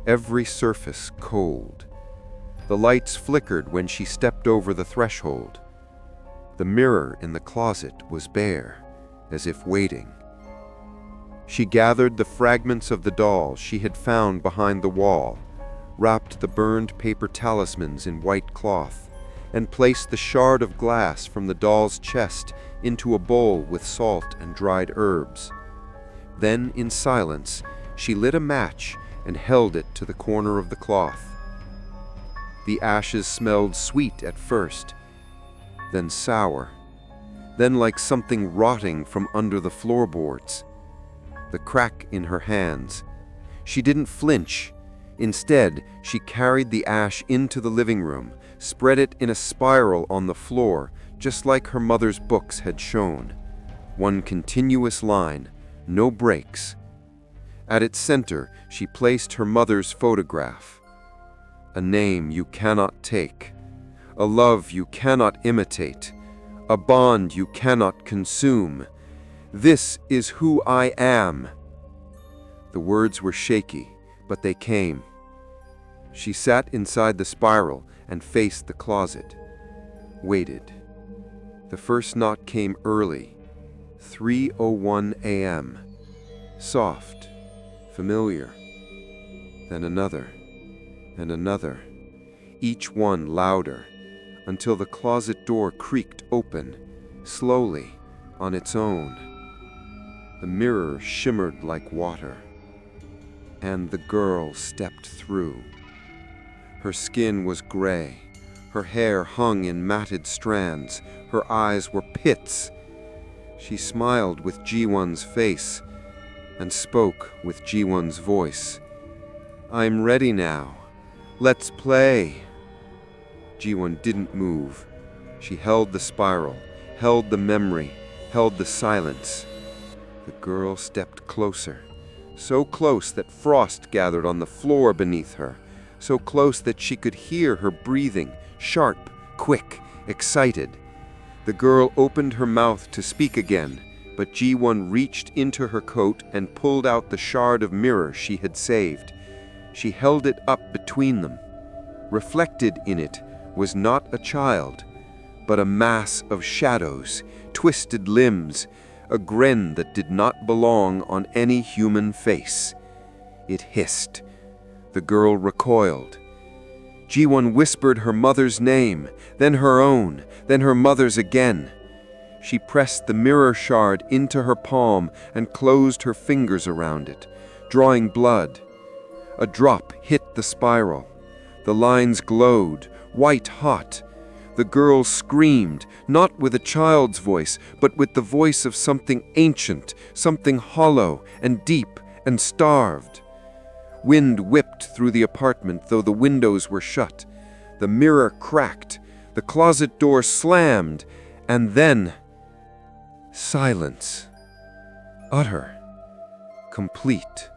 Speaker 1: every surface cold. The lights flickered when she stepped over the threshold. The mirror in the closet was bare, as if waiting. She gathered the fragments of the doll she had found behind the wall, wrapped the burned paper talismans in white cloth, and placed the shard of glass from the doll's chest into a bowl with salt and dried herbs. Then, in silence, she lit a match and held it to the corner of the cloth. The ashes smelled sweet at first, then sour, then like something rotting from under the floorboards. The crack in her hands. She didn't flinch. Instead, she carried the ash into the living room, spread it in a spiral on the floor, just like her mother's books had shown. One continuous line, no breaks. At its center, she placed her mother's photograph. A name you cannot take, a love you cannot imitate, a bond you cannot consume. This is who I am. The words were shaky, but they came. She sat inside the spiral and faced the closet. Waited. The first knock came early, 3:01 a.m. Soft, familiar. Then another, and another, each one louder, until the closet door creaked open, slowly, on its own. The mirror shimmered like water, and the girl stepped through. Her skin was gray, her hair hung in matted strands, her eyes were pits. She smiled with Ji-won's face and spoke with Ji-won's voice. "I'm ready now. Let's play." Ji-won didn't move. She held the spiral, held the memory, held the silence. The girl stepped closer, so close that frost gathered on the floor beneath her, so close that she could hear her breathing, sharp, quick, excited. The girl opened her mouth to speak again, but Ji-won reached into her coat and pulled out the shard of mirror she had saved. She held it up between them. Reflected in it was not a child, but a mass of shadows, twisted limbs, a grin that did not belong on any human face. It hissed. The girl recoiled. Ji-won whispered her mother's name, then her own, then her mother's again. She pressed the mirror shard into her palm and closed her fingers around it, drawing blood. A drop hit the spiral. The lines glowed, white hot. The girl screamed, not with a child's voice, but with the voice of something ancient, something hollow and deep and starved. Wind whipped through the apartment, though the windows were shut. The mirror cracked. The closet door slammed, and then silence. Utter, complete,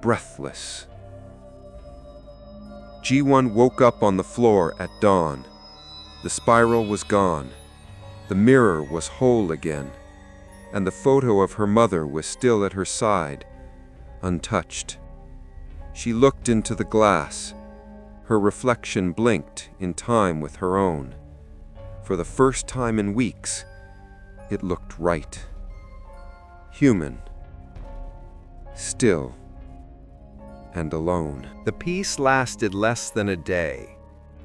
Speaker 1: breathless. Ji-won woke up on the floor at dawn. The spiral was gone. The mirror was whole again, and the photo of her mother was still at her side, untouched. She looked into the glass. Her reflection blinked in time with her own. For the first time in weeks, it looked right. Human. Still. And alone. The peace lasted less than a day.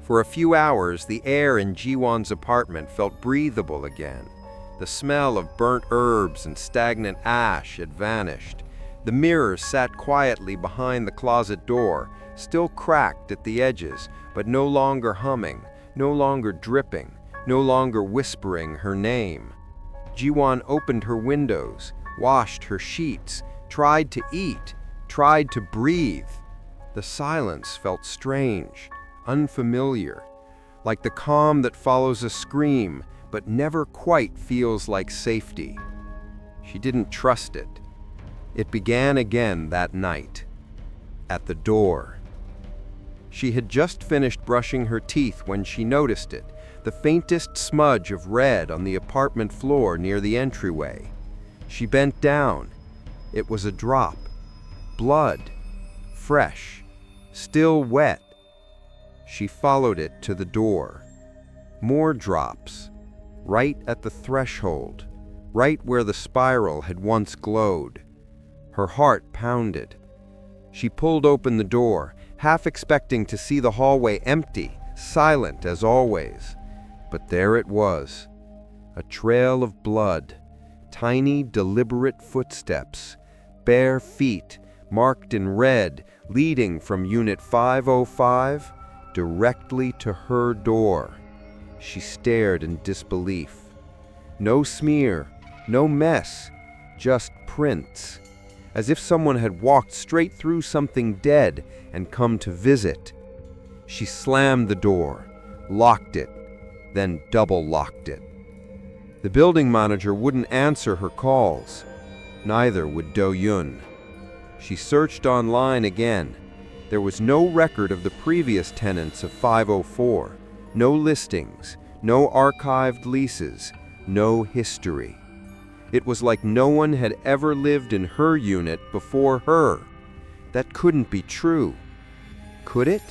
Speaker 1: For a few hours, the air in Ji-won's apartment felt breathable again. The smell of burnt herbs and stagnant ash had vanished. The mirror sat quietly behind the closet door, still cracked at the edges, but no longer humming, no longer dripping, no longer whispering her name. Ji-won opened her windows, washed her sheets, tried to eat, tried to breathe. The silence felt strange, unfamiliar, like the calm that follows a scream, but never quite feels like safety. She didn't trust it. It began again that night, at the door. She had just finished brushing her teeth when she noticed it, the faintest smudge of red on the apartment floor near the entryway. She bent down. It was a drop. Blood. Fresh. Still wet. She followed it to the door. More drops. Right at the threshold. Right where the spiral had once glowed. Her heart pounded. She pulled open the door, half expecting to see the hallway empty, silent as always. But there it was. A trail of blood. Tiny, deliberate footsteps. Bare feet, marked in red, leading from Unit 505 directly to her door. She stared in disbelief. No smear, no mess, just prints. As if someone had walked straight through something dead and come to visit. She slammed the door, locked it, then double-locked it. The building manager wouldn't answer her calls. Neither would Do-yun. She searched online again. There was no record of the previous tenants of 504, no listings, no archived leases, no history. It was like no one had ever lived in her unit before her. That couldn't be true. Could it?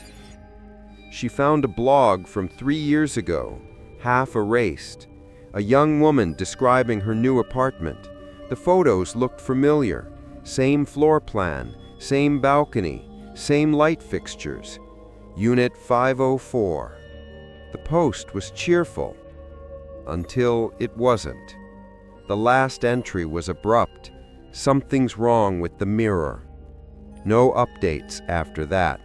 Speaker 1: She found a blog from 3 years ago, half erased. A young woman describing her new apartment. The photos looked familiar. Same floor plan, same balcony, same light fixtures. Unit 504. The post was cheerful. Until it wasn't. The last entry was abrupt. Something's wrong with the mirror. No updates after that.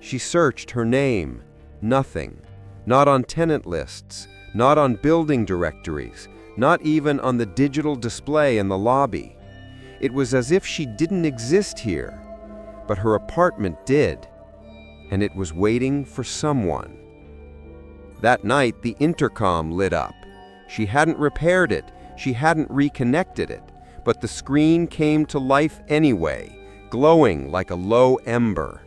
Speaker 1: She searched her name. Nothing. Not on tenant lists. Not on building directories. Not even on the digital display in the lobby. It was as if she didn't exist here. But her apartment did. And it was waiting for someone. That night, the intercom lit up. She hadn't repaired it. She hadn't reconnected it, but the screen came to life anyway, glowing like a low ember.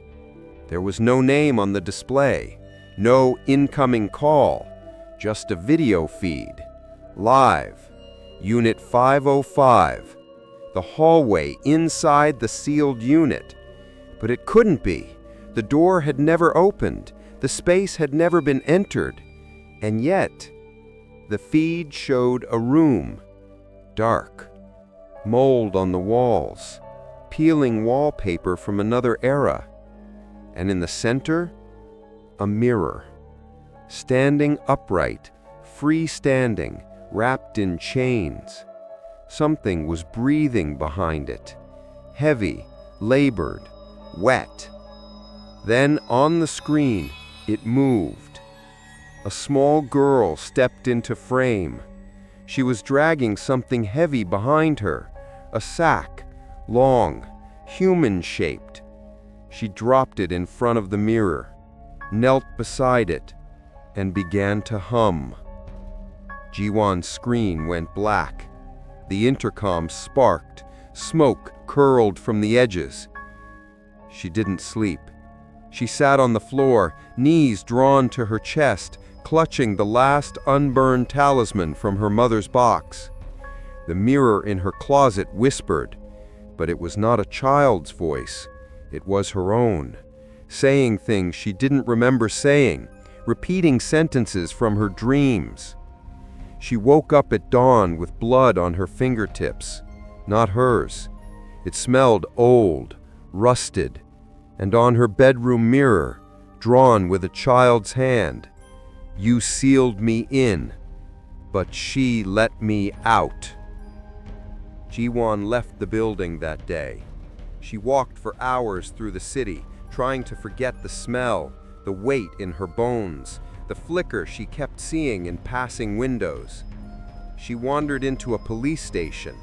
Speaker 1: There was no name on the display, no incoming call, just a video feed. Live, Unit 505, the hallway inside the sealed unit. But it couldn't be. The door had never opened. The space had never been entered. And yet, the feed showed a room, dark, mold on the walls, peeling wallpaper from another era, and in the center, a mirror, standing upright, freestanding, wrapped in chains. Something was breathing behind it, heavy, labored, wet. Then on the screen, it moved. A small girl stepped into frame. She was dragging something heavy behind her, a sack, long, human-shaped. She dropped it in front of the mirror, knelt beside it, and began to hum. Jiwon's screen went black. The intercom sparked. Smoke curled from the edges. She didn't sleep. She sat on the floor, knees drawn to her chest, clutching the last unburned talisman from her mother's box. The mirror in her closet whispered, but it was not a child's voice. It was her own, saying things she didn't remember saying, repeating sentences from her dreams. She woke up at dawn with blood on her fingertips, not hers. It smelled old, rusted, and on her bedroom mirror, drawn with a child's hand, "You sealed me in, but she let me out." Jiwon left the building that day. She walked for hours through the city, trying to forget the smell, the weight in her bones, the flicker she kept seeing in passing windows. She wandered into a police station,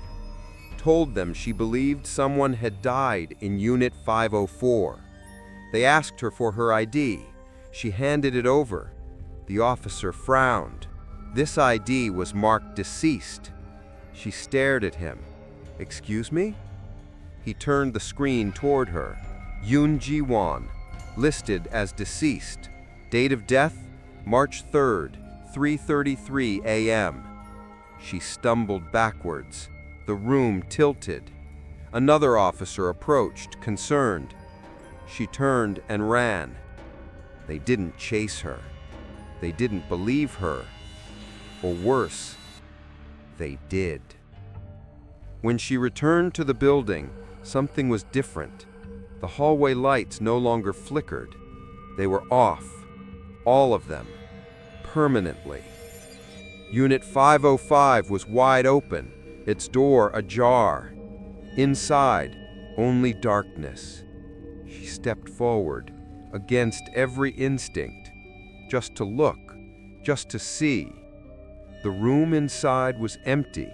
Speaker 1: told them she believed someone had died in Unit 504. They asked her for her ID. She handed it over. The officer frowned. This ID was marked deceased. She stared at him. "Excuse me?" He turned the screen toward her. Yoon Ji-won, listed as deceased. Date of death, March 3rd, 3:33 a.m. She stumbled backwards. The room tilted. Another officer approached, concerned. She turned and ran. They didn't chase her. They didn't believe her. Or worse, they did. When she returned to the building, something was different. The hallway lights no longer flickered. They were off, all of them, permanently. Unit 505 was wide open, its door ajar. Inside, only darkness. She stepped forward, against every instinct, just to look, just to see. The room inside was empty,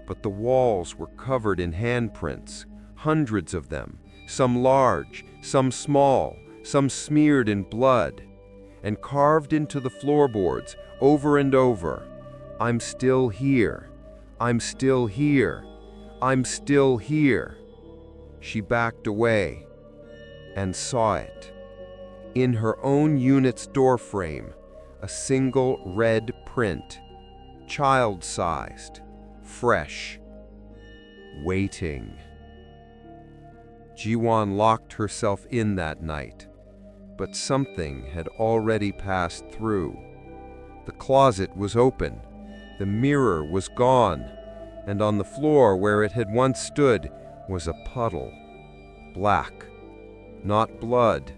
Speaker 1: but the walls were covered in handprints, hundreds of them, some large, some small, some smeared in blood, and carved into the floorboards over and over, "I'm still here, I'm still here, I'm still here." She backed away and saw it. In her own unit's doorframe, a single red print, child-sized, fresh, waiting. Jiwon locked herself in that night, but something had already passed through. The closet was open, the mirror was gone, and on the floor where it had once stood was a puddle, black, not blood,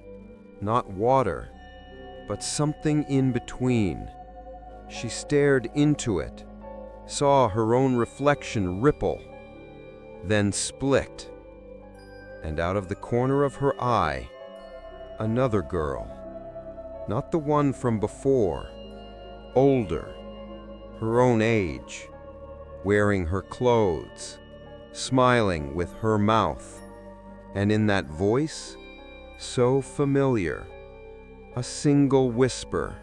Speaker 1: not water, but something in between. She stared into it, saw her own reflection ripple, then split, and out of the corner of her eye, another girl, not the one from before, older, her own age, wearing her clothes, smiling with her mouth, and in that voice, so familiar, a single whisper,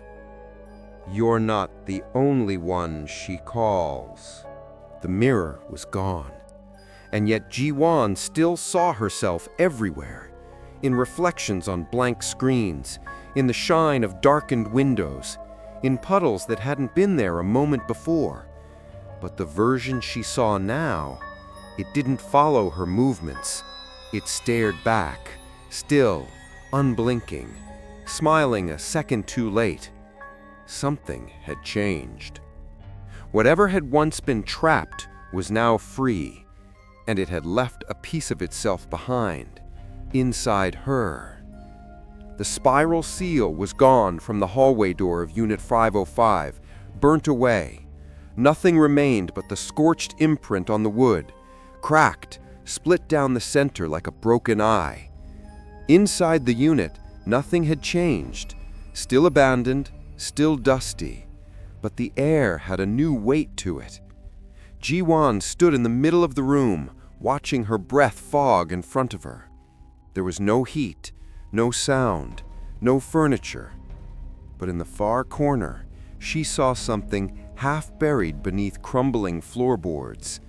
Speaker 1: "You're not the only one she calls." The mirror was gone, and yet Ji-won still saw herself everywhere, in reflections on blank screens, in the shine of darkened windows, in puddles that hadn't been there a moment before. But the version she saw now, it didn't follow her movements. It stared back, still, unblinking, smiling a second too late. Something had changed. Whatever had once been trapped was now free, and it had left a piece of itself behind, inside her. The spiral seal was gone from the hallway door of Unit 505, burnt away. Nothing remained but the scorched imprint on the wood, cracked, split down the center like a broken eye. Inside the unit, nothing had changed, still abandoned, still dusty, but the air had a new weight to it. Ji-won stood in the middle of the room, watching her breath fog in front of her. There was no heat, no sound, no furniture, But in the far corner, she saw something half buried beneath crumbling floorboards,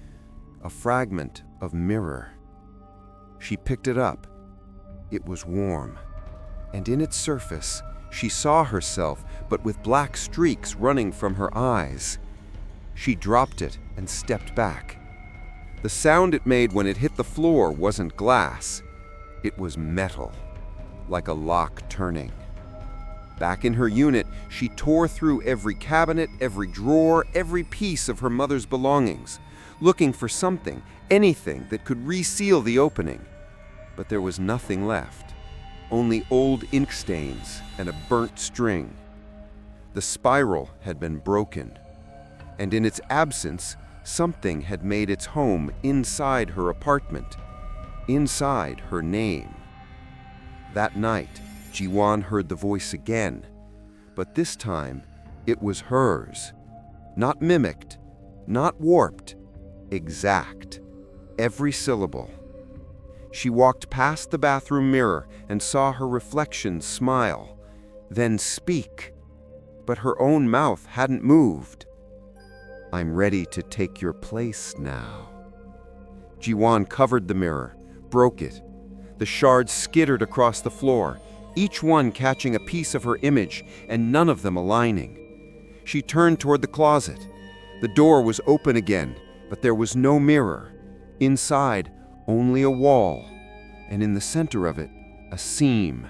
Speaker 1: a fragment of mirror. She picked it up. It was warm, and in its surface, she saw herself, but with black streaks running from her eyes. She dropped it and stepped back. The sound it made when it hit the floor wasn't glass. It was metal, like a lock turning. Back in her unit, she tore through every cabinet, every drawer, every piece of her mother's belongings, looking for something, anything that could reseal the opening. But there was nothing left, only old ink stains and a burnt string. The spiral had been broken, and in its absence, something had made its home inside her apartment, inside her name. That night, Jiwan heard the voice again, but this time it was hers. Not mimicked, not warped, exact. Every syllable. She walked past the bathroom mirror and saw her reflection smile, then speak, but her own mouth hadn't moved. "I'm ready to take your place now." Jiwan covered the mirror, broke it. The shards skittered across the floor, each one catching a piece of her image and none of them aligning. She turned toward the closet. The door was open again, but there was no mirror. Inside, only a wall, and in the center of it, a seam,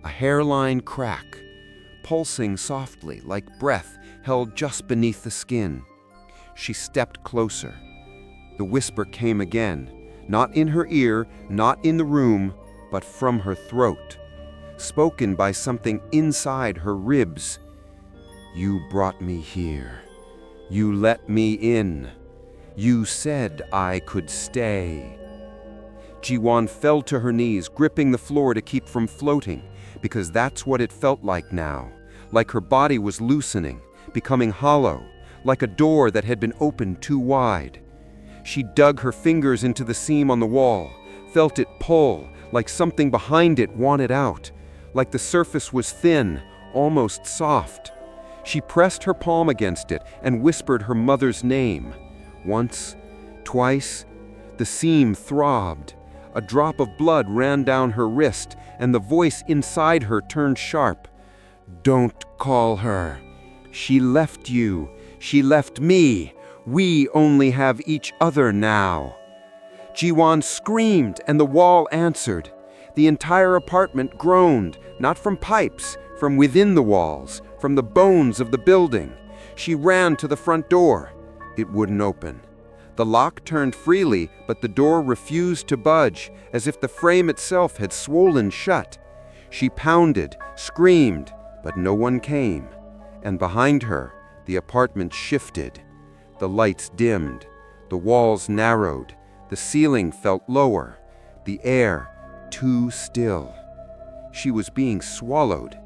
Speaker 1: a hairline crack, pulsing softly like breath held just beneath the skin. She stepped closer. The whisper came again, not in her ear, not in the room, but from her throat, spoken by something inside her ribs. "You brought me here. You let me in. You said I could stay." Jiwan fell to her knees, gripping the floor to keep from floating, because that's what it felt like now, like her body was loosening, becoming hollow, like a door that had been opened too wide. She dug her fingers into the seam on the wall, felt it pull, like something behind it wanted out, like the surface was thin, almost soft. She pressed her palm against it and whispered her mother's name. Once, twice, the seam throbbed. A drop of blood ran down her wrist, and the voice inside her turned sharp. "Don't call her. She left you. She left me. We only have each other now." Jiwan screamed, and the wall answered. The entire apartment groaned, not from pipes, from within the walls, from the bones of the building. She ran to the front door. It wouldn't open. The lock turned freely, but the door refused to budge, as if the frame itself had swollen shut. She pounded, screamed, but no one came. And behind her, the apartment shifted. The lights dimmed, the walls narrowed, the ceiling felt lower, the air too still. She was being swallowed.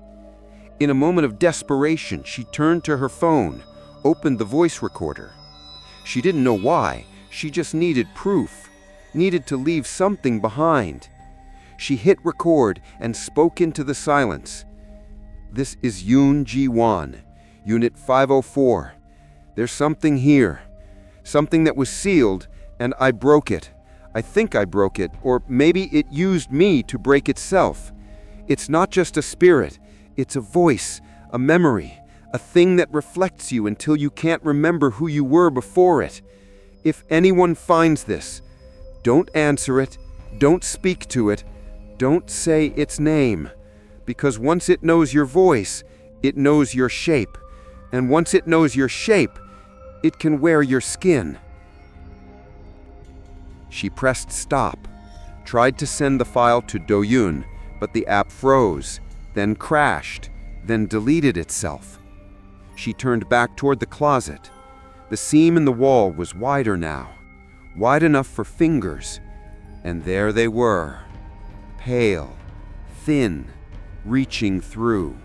Speaker 1: In a moment of desperation, she turned to her phone, opened the voice recorder. She didn't know why, she just needed proof, needed to leave something behind. She hit record and spoke into the silence. "This is Yoon Ji-won, Unit 504. There's something here, something that was sealed, and I broke it. I think I broke it, or maybe it used me to break itself. It's not just a spirit, it's a voice, a memory, a thing that reflects you until you can't remember who you were before it. If anyone finds this, don't answer it, don't speak to it, don't say its name, because once it knows your voice, it knows your shape, and once it knows your shape, it can wear your skin." She pressed stop, tried to send the file to Douyin, but the app froze, then crashed, then deleted itself. She turned back toward the closet. The seam in the wall was wider now, wide enough for fingers, and there they were, pale, thin, reaching through.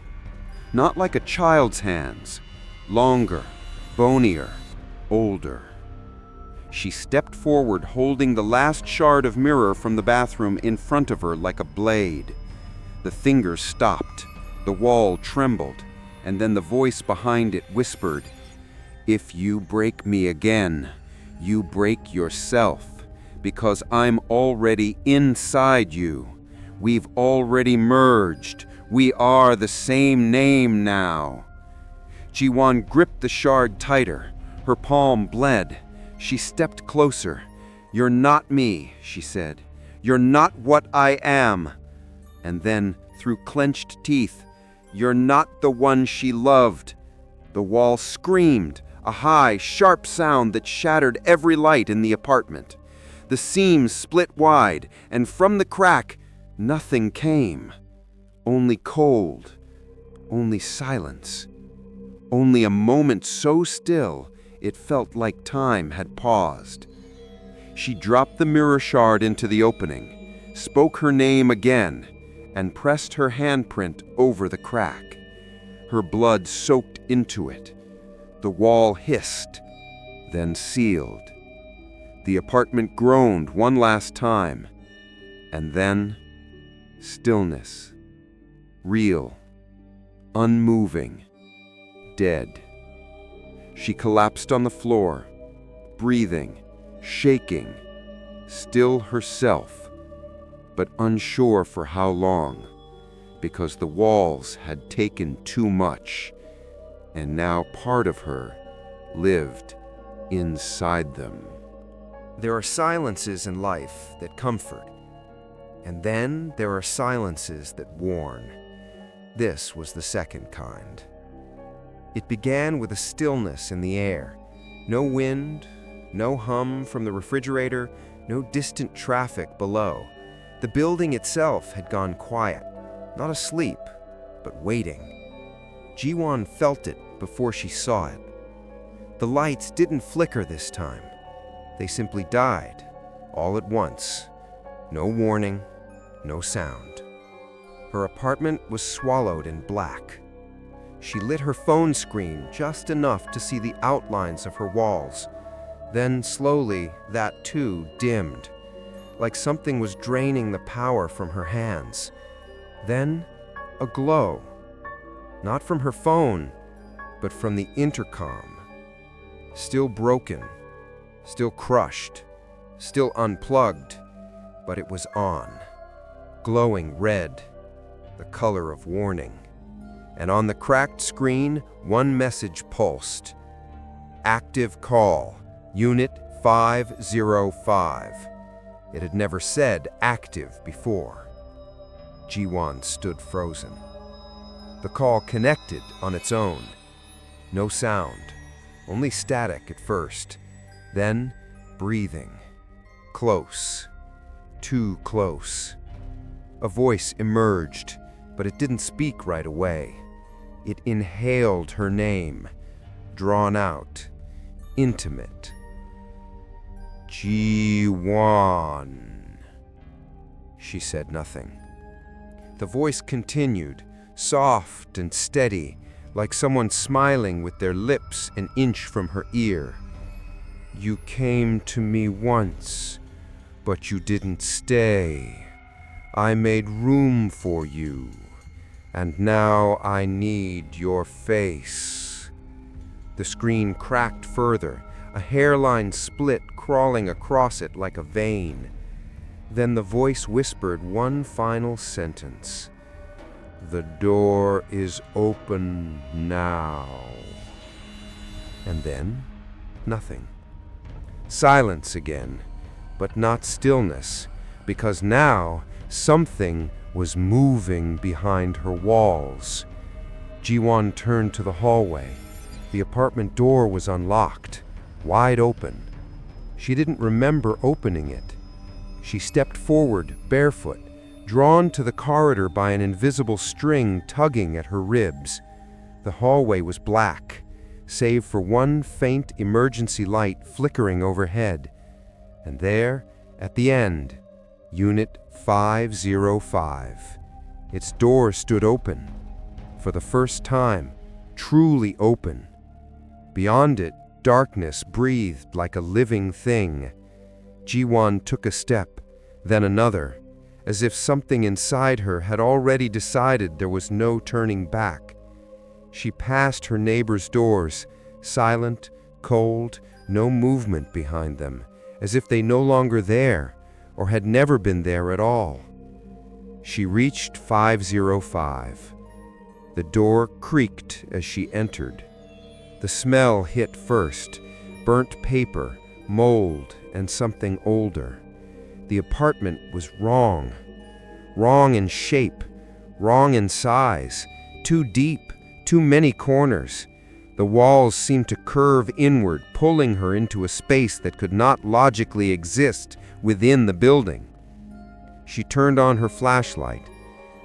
Speaker 1: Not like a child's hands, longer, bonier, older. She stepped forward, holding the last shard of mirror from the bathroom in front of her like a blade. The fingers stopped, the wall trembled,
Speaker 2: and then the voice behind it whispered, "If you break me again, you break yourself, because I'm already inside you. We've already merged. We are the same name now." Ji-won gripped the shard tighter. Her palm bled. She stepped closer. "You're not me," she said. "You're not what I am." And then, through clenched teeth, "You're not the one she loved." The wall screamed, a high, sharp sound that shattered every light in the apartment. The seams split wide, and from the crack, nothing came. Only cold, only silence, only a moment so still it felt like time had paused. She dropped the mirror shard into the opening, spoke her name again, and pressed her handprint over the crack. Her blood soaked into it. The wall hissed, then sealed. The apartment groaned one last time, and then stillness. Real, unmoving, dead. She collapsed on the floor, breathing, shaking, still herself, but unsure for how long, because the walls had taken too much, and now part of her lived inside them.
Speaker 1: There are silences in life that comfort, and then there are silences that warn. This was the second kind. It began with a stillness in the air. No wind, no hum from the refrigerator, no distant traffic below. The building itself had gone quiet, not asleep, but waiting. Ji-won felt it before she saw it. The lights didn't flicker this time. They simply died, all at once. No warning, no sound. Her apartment was swallowed in black. She lit her phone screen just enough to see the outlines of her walls. Then slowly, that too dimmed, like something was draining the power from her hands. Then a glow, not from her phone, but from the intercom. Still broken, still crushed, still unplugged, but it was on, glowing red, the color of warning. And on the cracked screen, one message pulsed. "Active call, Unit 505. It had never said active before. Ji-won stood frozen. The call connected on its own. No sound, only static at first. Then breathing. Close. Too close. A voice emerged, but it didn't speak right away. It inhaled her name, drawn out, intimate. Ji-won. She said nothing. The voice continued, soft and steady, like someone smiling with their lips an inch from her ear. "You came to me once, but you didn't stay. I made room for you, and now I need your face." The screen cracked further, a hairline split crawling across it like a vein. Then the voice whispered one final sentence. "The door is open now." And then, nothing. Silence again, but not stillness, because now something was moving behind her walls. Ji-won turned to the hallway. The apartment door was unlocked, wide open. She didn't remember opening it. She stepped forward, barefoot, drawn to the corridor by an invisible string tugging at her ribs. The hallway was black, save for one faint emergency light flickering overhead. And there, at the end, Unit 505. Its door stood open. For the first time, truly open. Beyond it, darkness breathed like a living thing. Ji-won took a step, then another, as if something inside her had already decided there was no turning back. She passed her neighbors' doors, silent, cold, no movement behind them, as if they no longer there, or had never been there at all. She reached 505. The door creaked as she entered. The smell hit first, burnt paper, mold, and something older. The apartment was wrong. Wrong in shape, wrong in size, too deep, too many corners. The walls seemed to curve inward, pulling her into a space that could not logically exist within the building. She turned on her flashlight.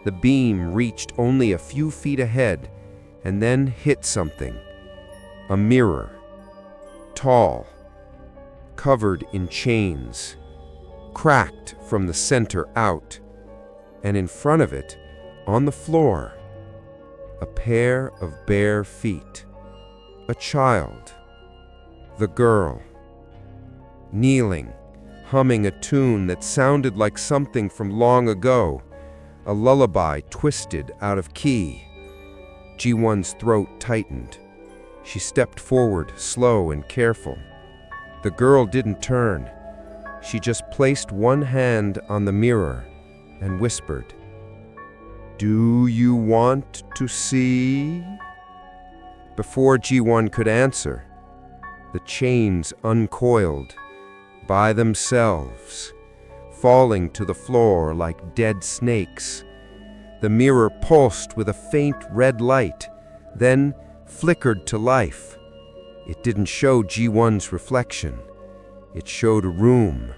Speaker 1: The beam reached only a few feet ahead and then hit something. A mirror. Tall. Covered in chains. Cracked from the center out. And in front of it, on the floor, a pair of bare feet. A child. The girl. Kneeling, humming a tune that sounded like something from long ago, a lullaby twisted out of key. Ji-won's throat tightened. She stepped forward, slow and careful. The girl didn't turn. She just placed one hand on the mirror and whispered, "Do you want to see?" Before Ji-won could answer, the chains uncoiled by themselves, falling to the floor like dead snakes. The mirror pulsed with a faint red light, then flickered to life. It didn't show Ji-won's reflection. It showed a room.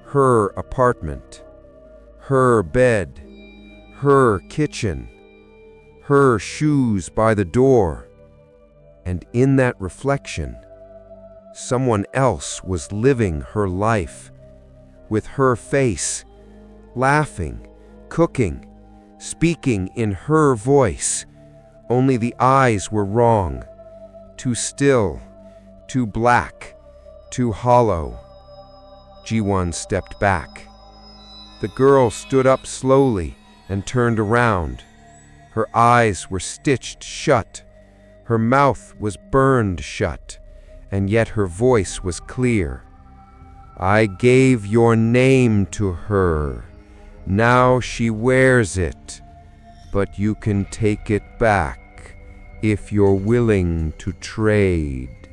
Speaker 1: Her apartment. Her bed. Her kitchen. Her shoes by the door. And in that reflection, someone else was living her life, with her face, laughing, cooking, speaking in her voice. Only the eyes were wrong, too still, too black, too hollow. Ji-won stepped back. The girl stood up slowly and turned around. Her eyes were stitched shut. Her mouth was burned shut, and yet her voice was clear. "I gave your name to her. Now she wears it, but you can take it back if you're willing to trade."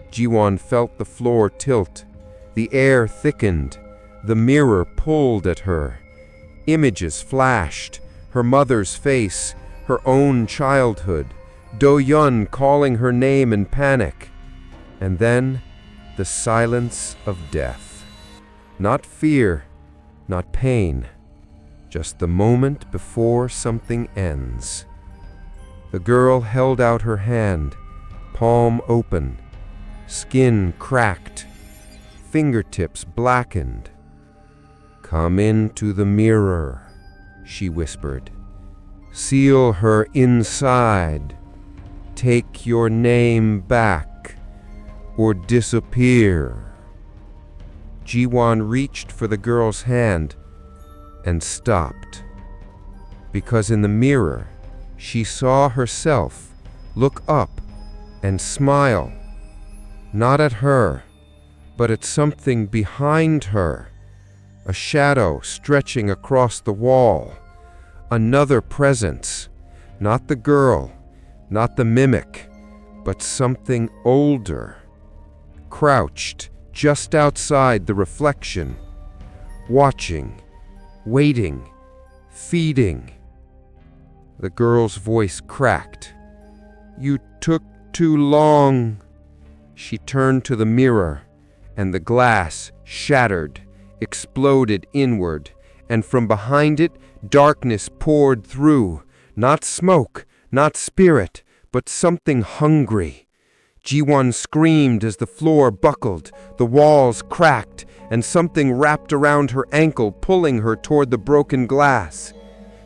Speaker 1: Ji-won felt the floor tilt. The air thickened. The mirror pulled at her. Images flashed. Her mother's face, her own childhood, Do-yeon calling her name in panic. And then the silence of death. Not fear, not pain, just the moment before something ends. The girl held out her hand, palm open, skin cracked, fingertips blackened. "Come into the mirror," she whispered. "Seal her inside. Take your name back, or disappear." Ji-won reached for the girl's hand and stopped, because in the mirror she saw herself look up and smile, not at her, but at something behind her, a shadow stretching across the wall, another presence, not the girl, not the mimic, but something older, crouched just outside the reflection, watching, waiting, feeding. The girl's voice cracked. "You took too long." She turned to the mirror, and the glass shattered, exploded inward, and from behind it, darkness poured through, not smoke, not spirit, but something hungry. Ji-won screamed as the floor buckled, the walls cracked, and something wrapped around her ankle, pulling her toward the broken glass.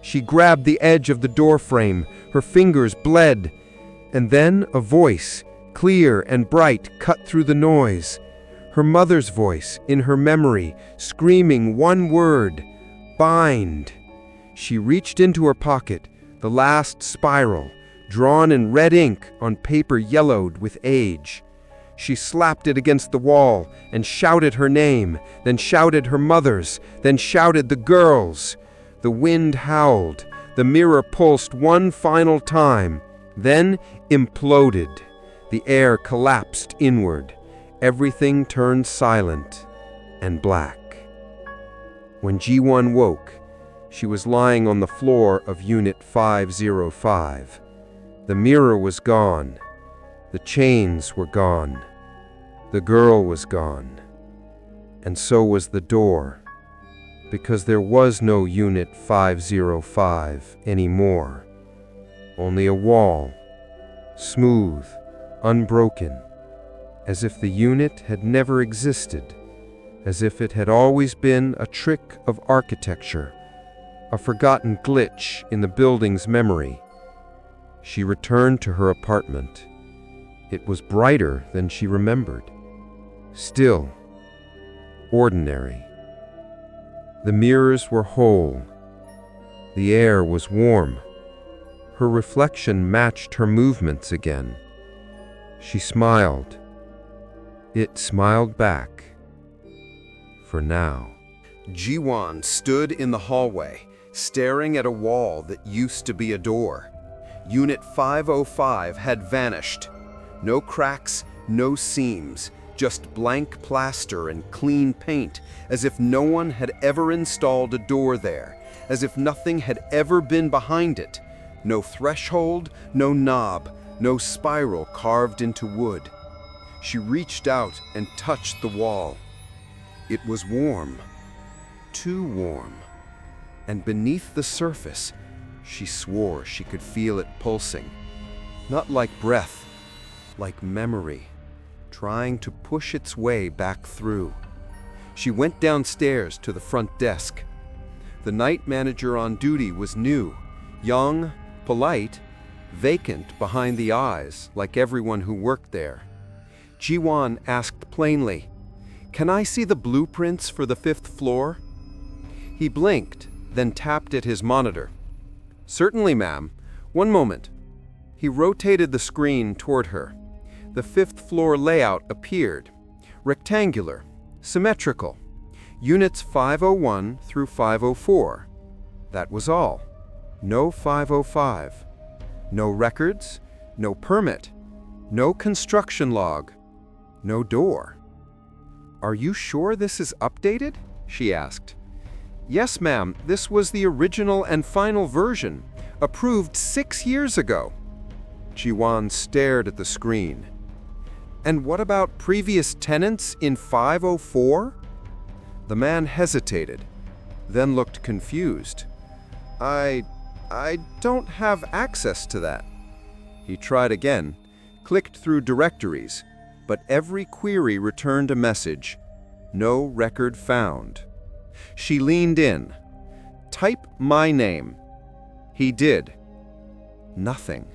Speaker 1: She grabbed the edge of the doorframe, her fingers bled, and then a voice, clear and bright, cut through the noise. Her mother's voice, in her memory, screaming one word, "Bind." She reached into her pocket, the last spiral, drawn in red ink on paper yellowed with age. She slapped it against the wall and shouted her name, then shouted her mother's, then shouted the girl's. The wind howled. The mirror pulsed one final time, then imploded. The air collapsed inward. Everything turned silent and black. When Ji-won woke, she was lying on the floor of Unit 505. The mirror was gone. The chains were gone. The girl was gone. And so was the door, because there was no Unit 505 anymore. Only a wall, smooth, unbroken, as if the unit had never existed, as if it had always been a trick of architecture, a forgotten glitch in the building's memory. She returned to her apartment. It was brighter than she remembered. Still, ordinary. The mirrors were whole. The air was warm. Her reflection matched her movements again. She smiled. It smiled back. For now.
Speaker 2: Ji-won stood in the hallway, staring at a wall that used to be a door. Unit 505 had vanished. No cracks, no seams, just blank plaster and clean paint, as if no one had ever installed a door there, as if nothing had ever been behind it. No threshold, no knob, no spiral carved into wood. She reached out and touched the wall. It was warm, too warm, and beneath the surface, she swore she could feel it pulsing. Not like breath, like memory, trying to push its way back through. She went downstairs to the front desk. The night manager on duty was new, young, polite, vacant behind the eyes, like everyone who worked there. Ji-won asked plainly, "Can I see the blueprints for the 5th floor?" He blinked, then tapped at his monitor. "Certainly, ma'am. One moment." He rotated the screen toward her. The 5th floor layout appeared. Rectangular, symmetrical. Units 501 through 504. That was all. No 505. No records, no permit, no construction log, no door. "Are you sure this is updated?" she asked. "Yes, ma'am. This was the original and final version, approved 6 years ago." Ji-won stared at the screen. "And what about previous tenants in 504? The man hesitated, then looked confused. I don't have access to that." He tried again, clicked through directories, but every query returned a message, "No record found." She leaned in. "Type my name." He did. Nothing.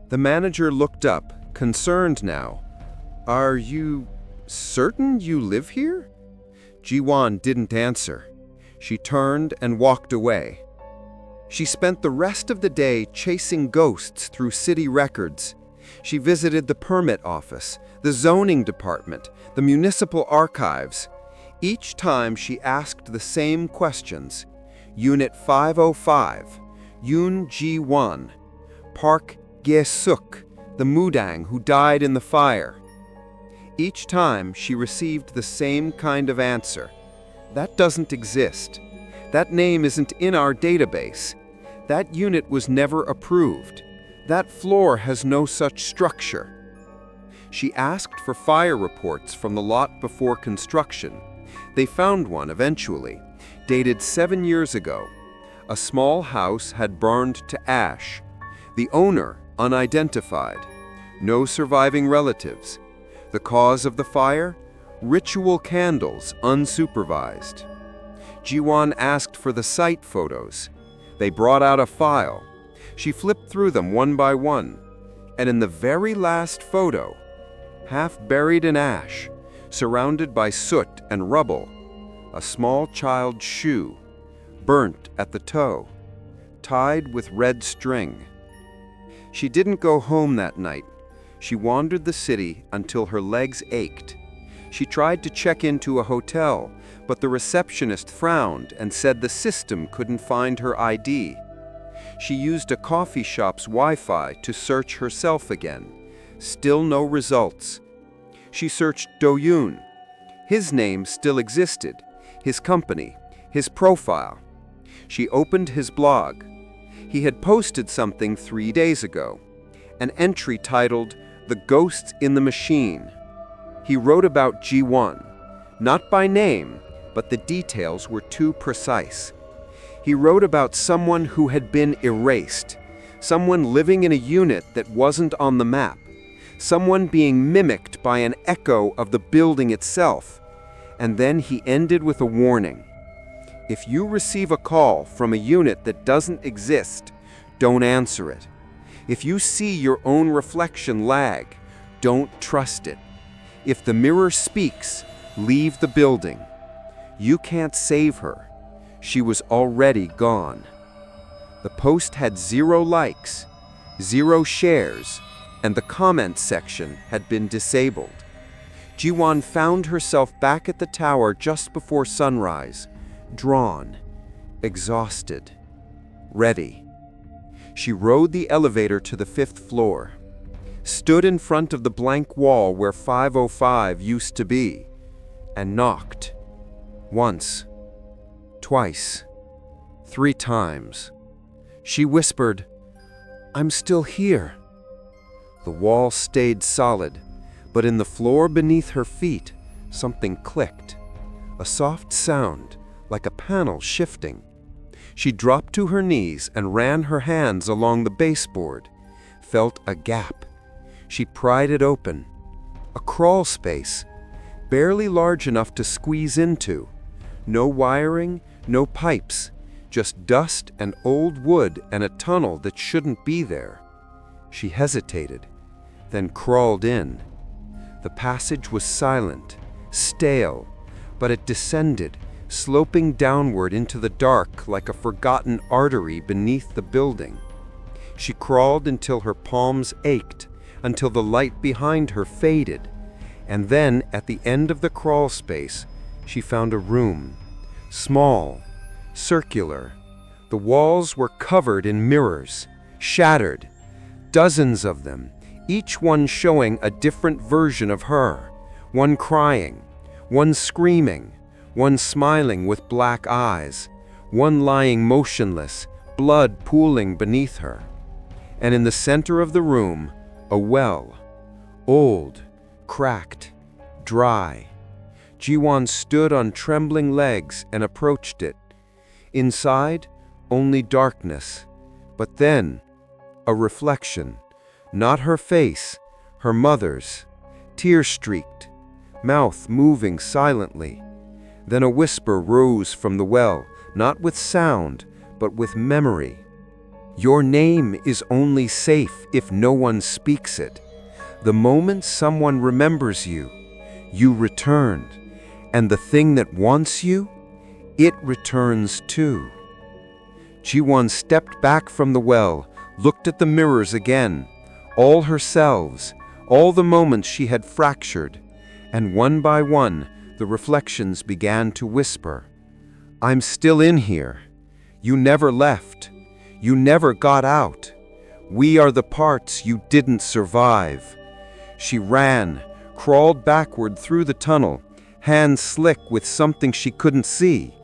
Speaker 2: The manager looked up, concerned now. "Are you certain you live here?" Ji-won didn't answer. She turned and walked away. She spent the rest of the day chasing ghosts through city records. She visited the permit office, the zoning department, the municipal archives. Each time she asked the same questions. Unit 505, Yoon Ji-won, Park Ge-suk, the Mudang who died in the fire. Each time she received the same kind of answer. "That doesn't exist. That name isn't in our database. That unit was never approved. That floor has no such structure." She asked for fire reports from the lot before construction. They found one eventually, dated 7 years ago. A small house had burned to ash. The owner, unidentified. No surviving relatives. The cause of the fire? Ritual candles, unsupervised. Ji-won asked for the site photos. They brought out a file. She flipped through them one by one, and in the very last photo, half buried in ash, surrounded by soot and rubble, a small child's shoe, burnt at the toe, tied with red string. She didn't go home that night. She wandered the city until her legs ached. She tried to check into a hotel, but the receptionist frowned and said the system couldn't find her ID. She used a coffee shop's Wi-Fi to search herself again. Still no results. She searched Douyin. His name still existed, his company, his profile. She opened his blog. He had posted something 3 days ago, an entry titled, "The Ghosts in the Machine." He wrote about Ji-won, not by name, but the details were too precise. He wrote about someone who had been erased, someone living in a unit that wasn't on the map, someone being mimicked by an echo of the building itself. And then he ended with a warning. If you receive a call from a unit that doesn't exist, don't answer it. If you see your own reflection lag, don't trust it. If the mirror speaks, leave the building. You can't save her. She was already gone. The post had 0 likes, 0 shares, and the comments section had been disabled. Ji-won found herself back at the tower just before sunrise, drawn, exhausted, ready. She rode the elevator to the 5th floor, stood in front of the blank wall where 505 used to be, and knocked. Once, twice, 3 times. She whispered, "I'm still here." The wall stayed solid, but in the floor beneath her feet, something clicked. A soft sound, like a panel shifting. She dropped to her knees and ran her hands along the baseboard, felt a gap. She pried it open. A crawl space, barely large enough to squeeze into. No wiring, no pipes, just dust and old wood and a tunnel that shouldn't be there. She hesitated, then crawled in. The passage was silent, stale, but it descended, sloping downward into the dark like a forgotten artery beneath the building. She crawled until her palms ached, until the light behind her faded, and then, at the end of the crawl space, she found a room. Small, circular. The walls were covered in mirrors, shattered. Dozens of them, each one showing a different version of her. One crying, one screaming, one smiling with black eyes, one lying motionless, blood pooling beneath her. And in the center of the room, a well, old, cracked, dry. Ji-won stood on trembling legs and approached it. Inside, only darkness, but then, a reflection. Not her face, her mother's, tear-streaked, mouth moving silently. Then a whisper rose from the well, not with sound, but with memory. Your name is only safe if no one speaks it. The moment someone remembers you, you returned. And the thing that wants you, it returns too. Ji-won stepped back from the well, looked at the mirrors again, all her selves, all the moments she had fractured, and one by one, the reflections began to whisper, "I'm still in here. You never left. You never got out. We are the parts you didn't survive." She ran, crawled backward through the tunnel, hands slick with something she couldn't see.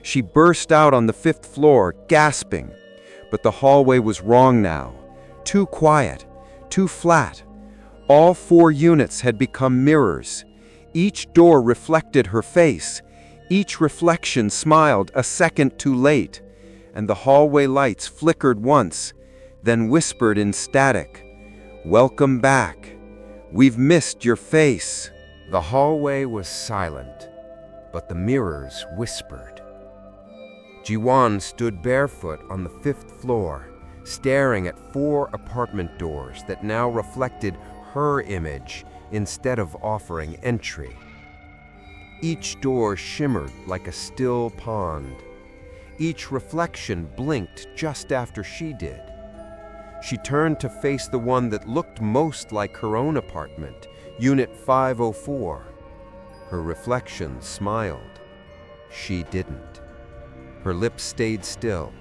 Speaker 2: She burst out on the 5th floor, gasping. But the hallway was wrong now. Too quiet, too flat. All 4 units had become mirrors. Each door reflected her face. Each reflection smiled a second too late. And the hallway lights flickered once, then whispered in static, "Welcome back. We've missed your face."
Speaker 1: The hallway was silent, but the mirrors whispered. Ji-won stood barefoot on the 5th floor, staring at 4 apartment doors that now reflected her image instead of offering entry. Each door shimmered like a still pond. Each reflection blinked just after she did. She turned to face the one that looked most like her own apartment, Unit 504. Her reflection smiled. She didn't. Her lips stayed still,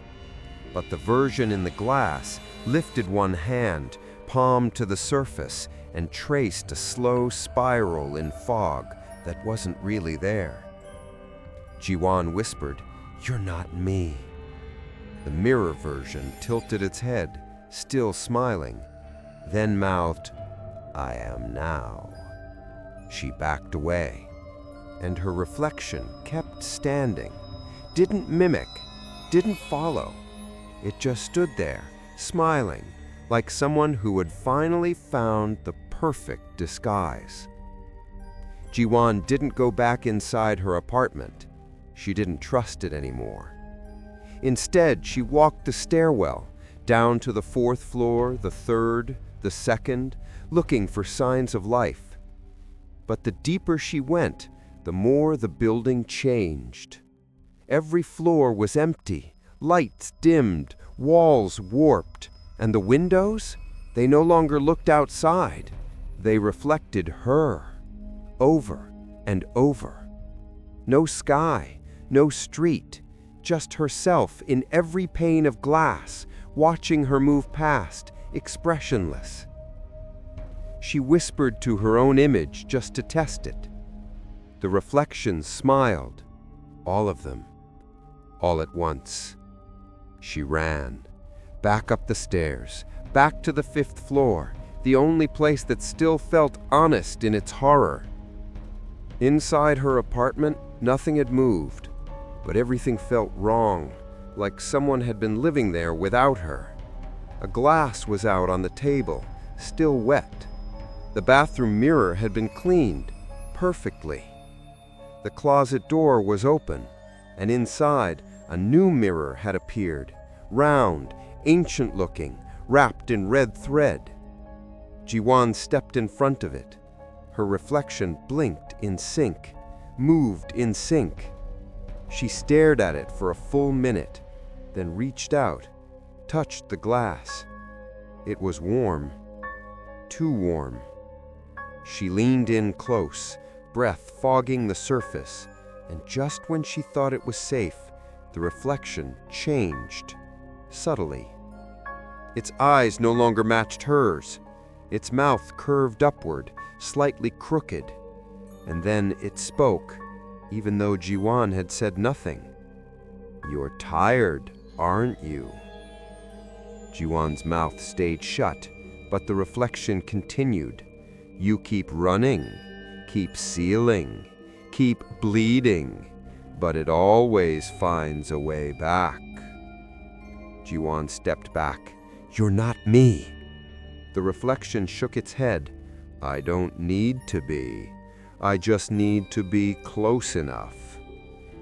Speaker 1: but the version in the glass lifted one hand, palm to the surface, and traced a slow spiral in fog that wasn't really there. Jiwan whispered, "You're not me." The mirror version tilted its head, still smiling, then mouthed, "I am now." She backed away, and her reflection kept standing, didn't mimic, didn't follow. It just stood there, smiling, like someone who had finally found the perfect disguise. Jiwan didn't go back inside her apartment. She didn't trust it anymore. Instead, she walked the stairwell, down to the 4th floor, the 3rd, the 2nd, looking for signs of life. But the deeper she went, the more the building changed. Every floor was empty, lights dimmed, walls warped, and the windows, they no longer looked outside. They reflected her, over and over. No sky, no street, just herself in every pane of glass, watching her move past, expressionless. She whispered to her own image just to test it. The reflections smiled, all of them, all at once. She ran, back up the stairs, back to the 5th floor, the only place that still felt honest in its horror. Inside her apartment, nothing had moved, but everything felt wrong, like someone had been living there without her. A glass was out on the table, still wet. The bathroom mirror had been cleaned, perfectly. The closet door was open, and inside, a new mirror had appeared, round, ancient-looking, wrapped in red thread. Jiwan stepped in front of it. Her reflection blinked in sync, moved in sync. She stared at it for a full minute, then reached out, touched the glass. It was warm, too warm. She leaned in close, breath fogging the surface, and just when she thought it was safe, the reflection changed, subtly. Its eyes no longer matched hers. Its mouth curved upward, slightly crooked. And then it spoke, even though Jiwan had said nothing. "You're tired, aren't you?" Jiwan's mouth stayed shut, but the reflection continued. "You keep running, keep sealing, keep bleeding, but it always finds a way back." Jiwan stepped back. "You're not me." The reflection shook its head. "I don't need to be. I just need to be close enough."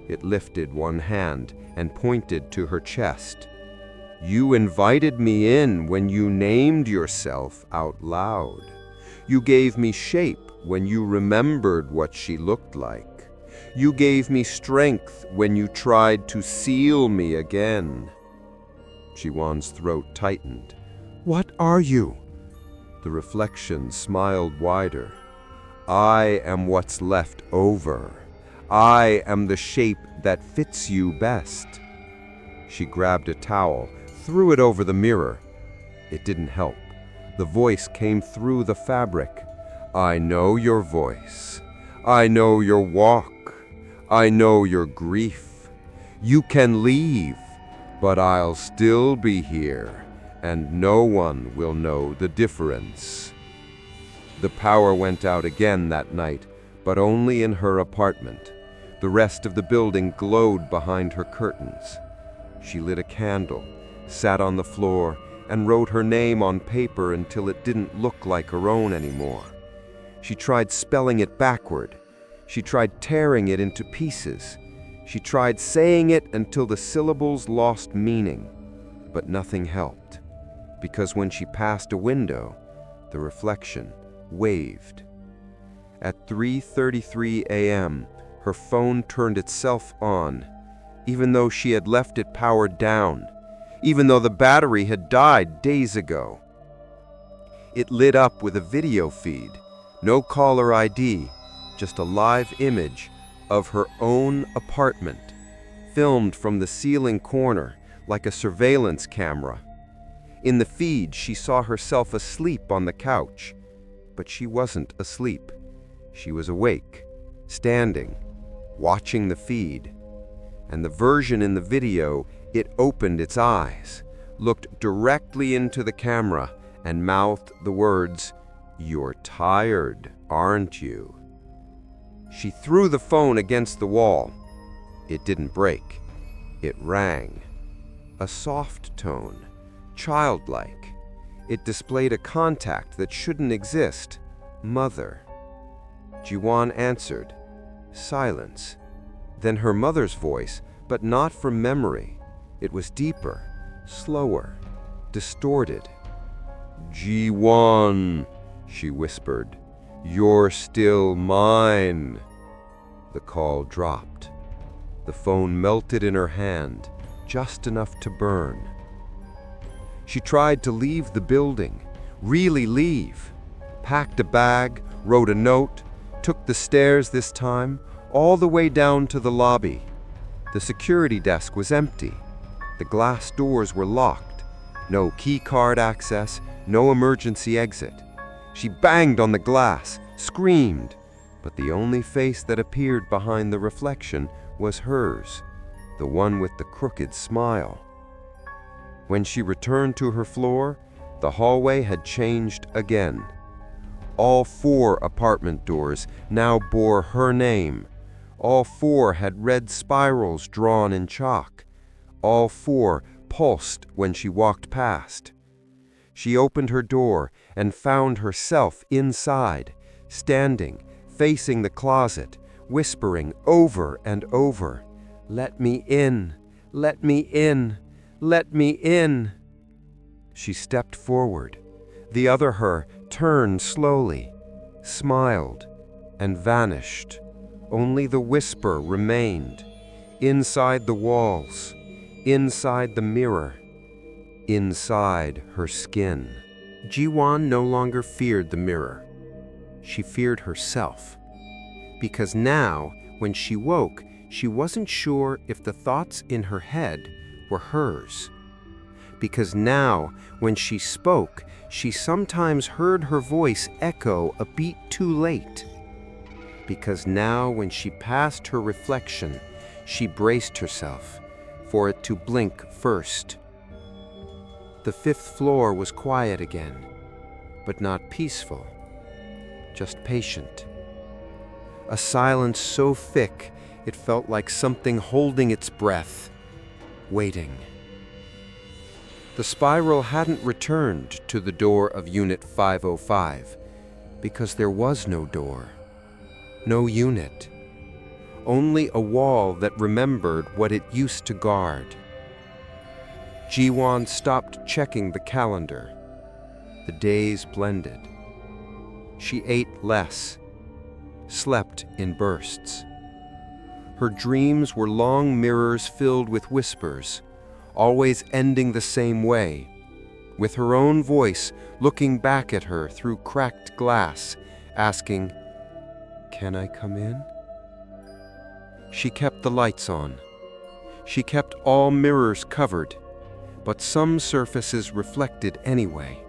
Speaker 1: It lifted one hand and pointed to her chest. "You invited me in when you named yourself out loud. You gave me shape when you remembered what she looked like. You gave me strength when you tried to seal me again." Jiwan's throat tightened. "What are you?" The reflection smiled wider. "I am what's left over. I am the shape that fits you best." She grabbed a towel, threw it over the mirror. It didn't help. The voice came through the fabric. "I know your voice. I know your walk. I know your grief. You can leave, but I'll still be here, and no one will know the difference." The power went out again that night, but only in her apartment. The rest of the building glowed behind her curtains. She lit a candle, sat on the floor, and wrote her name on paper until it didn't look like her own anymore. She tried spelling it backward. She tried tearing it into pieces. She tried saying it until the syllables lost meaning. But nothing helped, because when she passed a window, the reflection waved. At 3:33 a.m., her phone turned itself on, even though she had left it powered down.
Speaker 2: even though the battery had died days ago. It lit up with a video feed, no caller ID, just a live image of her own apartment, filmed from the ceiling corner like a surveillance camera. In the feed, she saw herself asleep on the couch, but she wasn't asleep. She was awake, standing, watching the feed. And the version in the video, it opened its eyes, looked directly into the camera, and mouthed the words, "You're tired, aren't you?" She threw the phone against the wall. It didn't break. It rang. A soft tone, childlike. It displayed a contact that shouldn't exist. Mother. Jiwon answered. Silence. Then her mother's voice, but not from memory. It was deeper, slower, distorted. "Jiwon," she whispered, "you're still mine." The call dropped. The phone melted in her hand, just enough to burn. She tried to leave the building, really leave. Packed a bag, wrote a note, took the stairs this time, all the way down to the lobby. The security desk was empty. The glass doors were locked. No key card access, no emergency exit. She banged on the glass, screamed, but the only face that appeared behind the reflection was hers, the one with the crooked smile. When she returned to her floor, the hallway had changed again. All 4 apartment doors now bore her name. All 4 had red spirals drawn in chalk. All 4 pulsed when she walked past. She opened her door and found herself inside, standing, facing the closet, whispering over and over, "Let me in, let me in, let me in." She stepped forward. The other her turned slowly, smiled, and vanished. Only the whisper remained, inside the walls, inside the mirror, inside her skin. Jiwon no longer feared the mirror. She feared herself. Because now, when she woke, she wasn't sure if the thoughts in her head were hers. Because now, when she spoke, she sometimes heard her voice echo a beat too late. Because now, when she passed her reflection, she braced herself for it to blink first. The 5th floor was quiet again, but not peaceful, just patient. A silence so thick it felt like something holding its breath, waiting. The spiral hadn't returned to the door of Unit 505 because there was no door, no unit, only a wall that remembered what it used to guard. Jiwon stopped checking the calendar. The days blended. She ate less, slept in bursts. Her dreams were long mirrors filled with whispers, always ending the same way, with her own voice looking back at her through cracked glass, asking, "Can I come in?" She kept the lights on. She kept all mirrors covered, but some surfaces reflected anyway.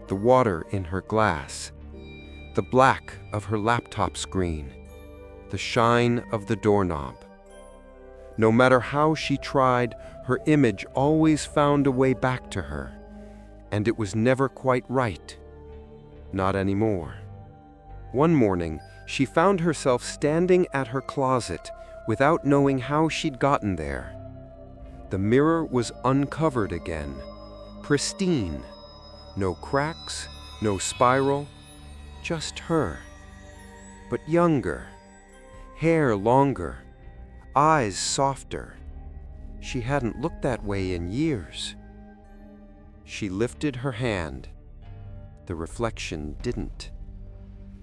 Speaker 2: The water in her glass, the black of her laptop screen, the shine of the doorknob. No matter how she tried, her image always found a way back to her, and it was never quite right. Not anymore. One morning, she found herself standing at her closet without knowing how she'd gotten there. The mirror was uncovered again, pristine. No cracks, no spiral, just her. But younger, hair longer, eyes softer. She hadn't looked that way in years. She lifted her hand. The reflection didn't.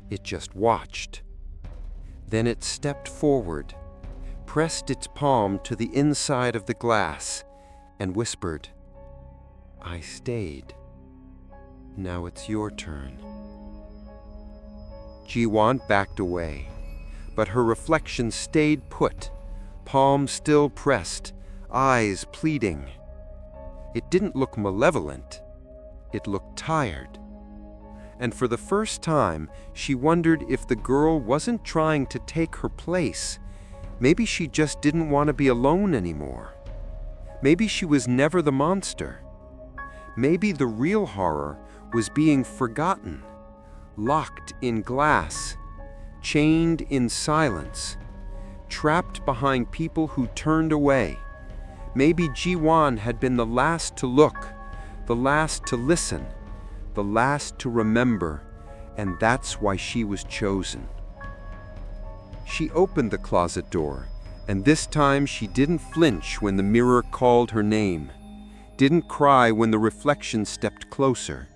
Speaker 2: It just watched. Then it stepped forward, pressed its palm to the inside of the glass, and whispered,
Speaker 1: I stayed. Now it's your turn.
Speaker 2: Jiwan backed away, but her reflection stayed put, palms still pressed, eyes pleading. It didn't look malevolent. It looked tired. And for the first time, she wondered if the girl wasn't trying to take her place. Maybe she just didn't want to be alone anymore. Maybe she was never the monster. Maybe the real horror was being forgotten, locked in glass, chained in silence, trapped behind people who turned away. Maybe Jiwan had been the last to look, the last to listen, the last to remember, and that's why she was chosen. She opened the closet door, and this time she didn't flinch when the mirror called her name, didn't cry when the reflection stepped closer,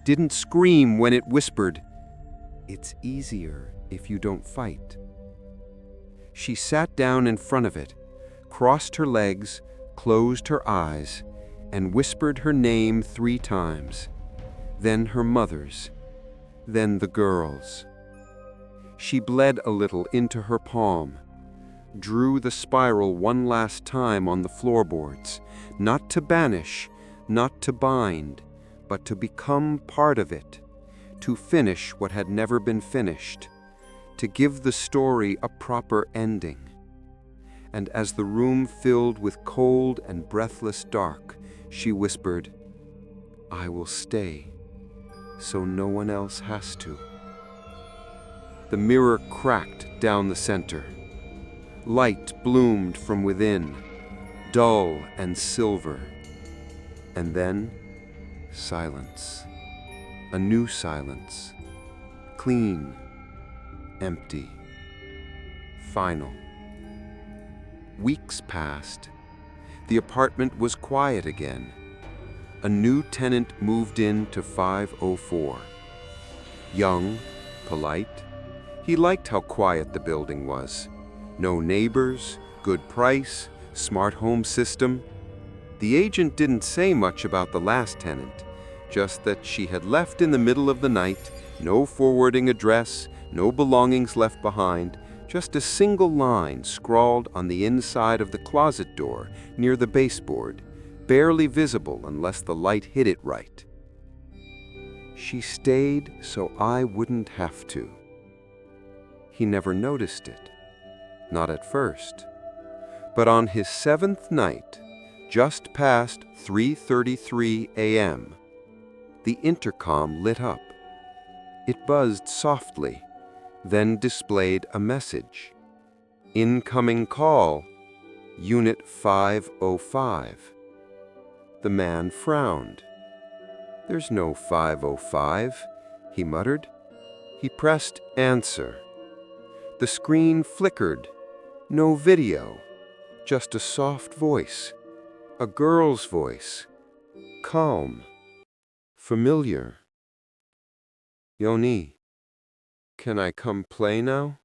Speaker 2: didn't scream when it whispered, "It's easier if you don't fight." She sat down in front of it, crossed her legs, closed her eyes, and whispered her name 3 times, then her mother's, then the girl's. She bled a little into her palm, drew the spiral one last time on the floorboards, not to banish, not to bind, but to become part of it, to finish what had never been finished, to give the story a proper ending. And as the room filled with cold and breathless dark, she whispered, "I will stay, so no one else has to." The mirror cracked down the center. Light bloomed from within, dull and silver. And then, silence. A new silence. Clean, empty, final. Weeks passed. The apartment was quiet again. A new tenant moved in to 504. Young, polite. He liked how quiet the building was. No neighbors, good price, smart home system. The agent didn't say much about the last tenant, just that she had left in the middle of the night, no forwarding address, no belongings left behind, just a single line scrawled on the inside of the closet door near the baseboard, barely visible unless the light hit it right. She stayed so I wouldn't have to. He never noticed it, not at first. But on his 7th night, just past 3:33 a.m., the intercom lit up. It buzzed softly, then displayed a message. "Incoming call, Unit 505. The man frowned. "There's no 505, he muttered. He pressed answer. The screen flickered. No video, just a soft voice. A girl's voice. Calm. Familiar. "Yoni, can I come play now?"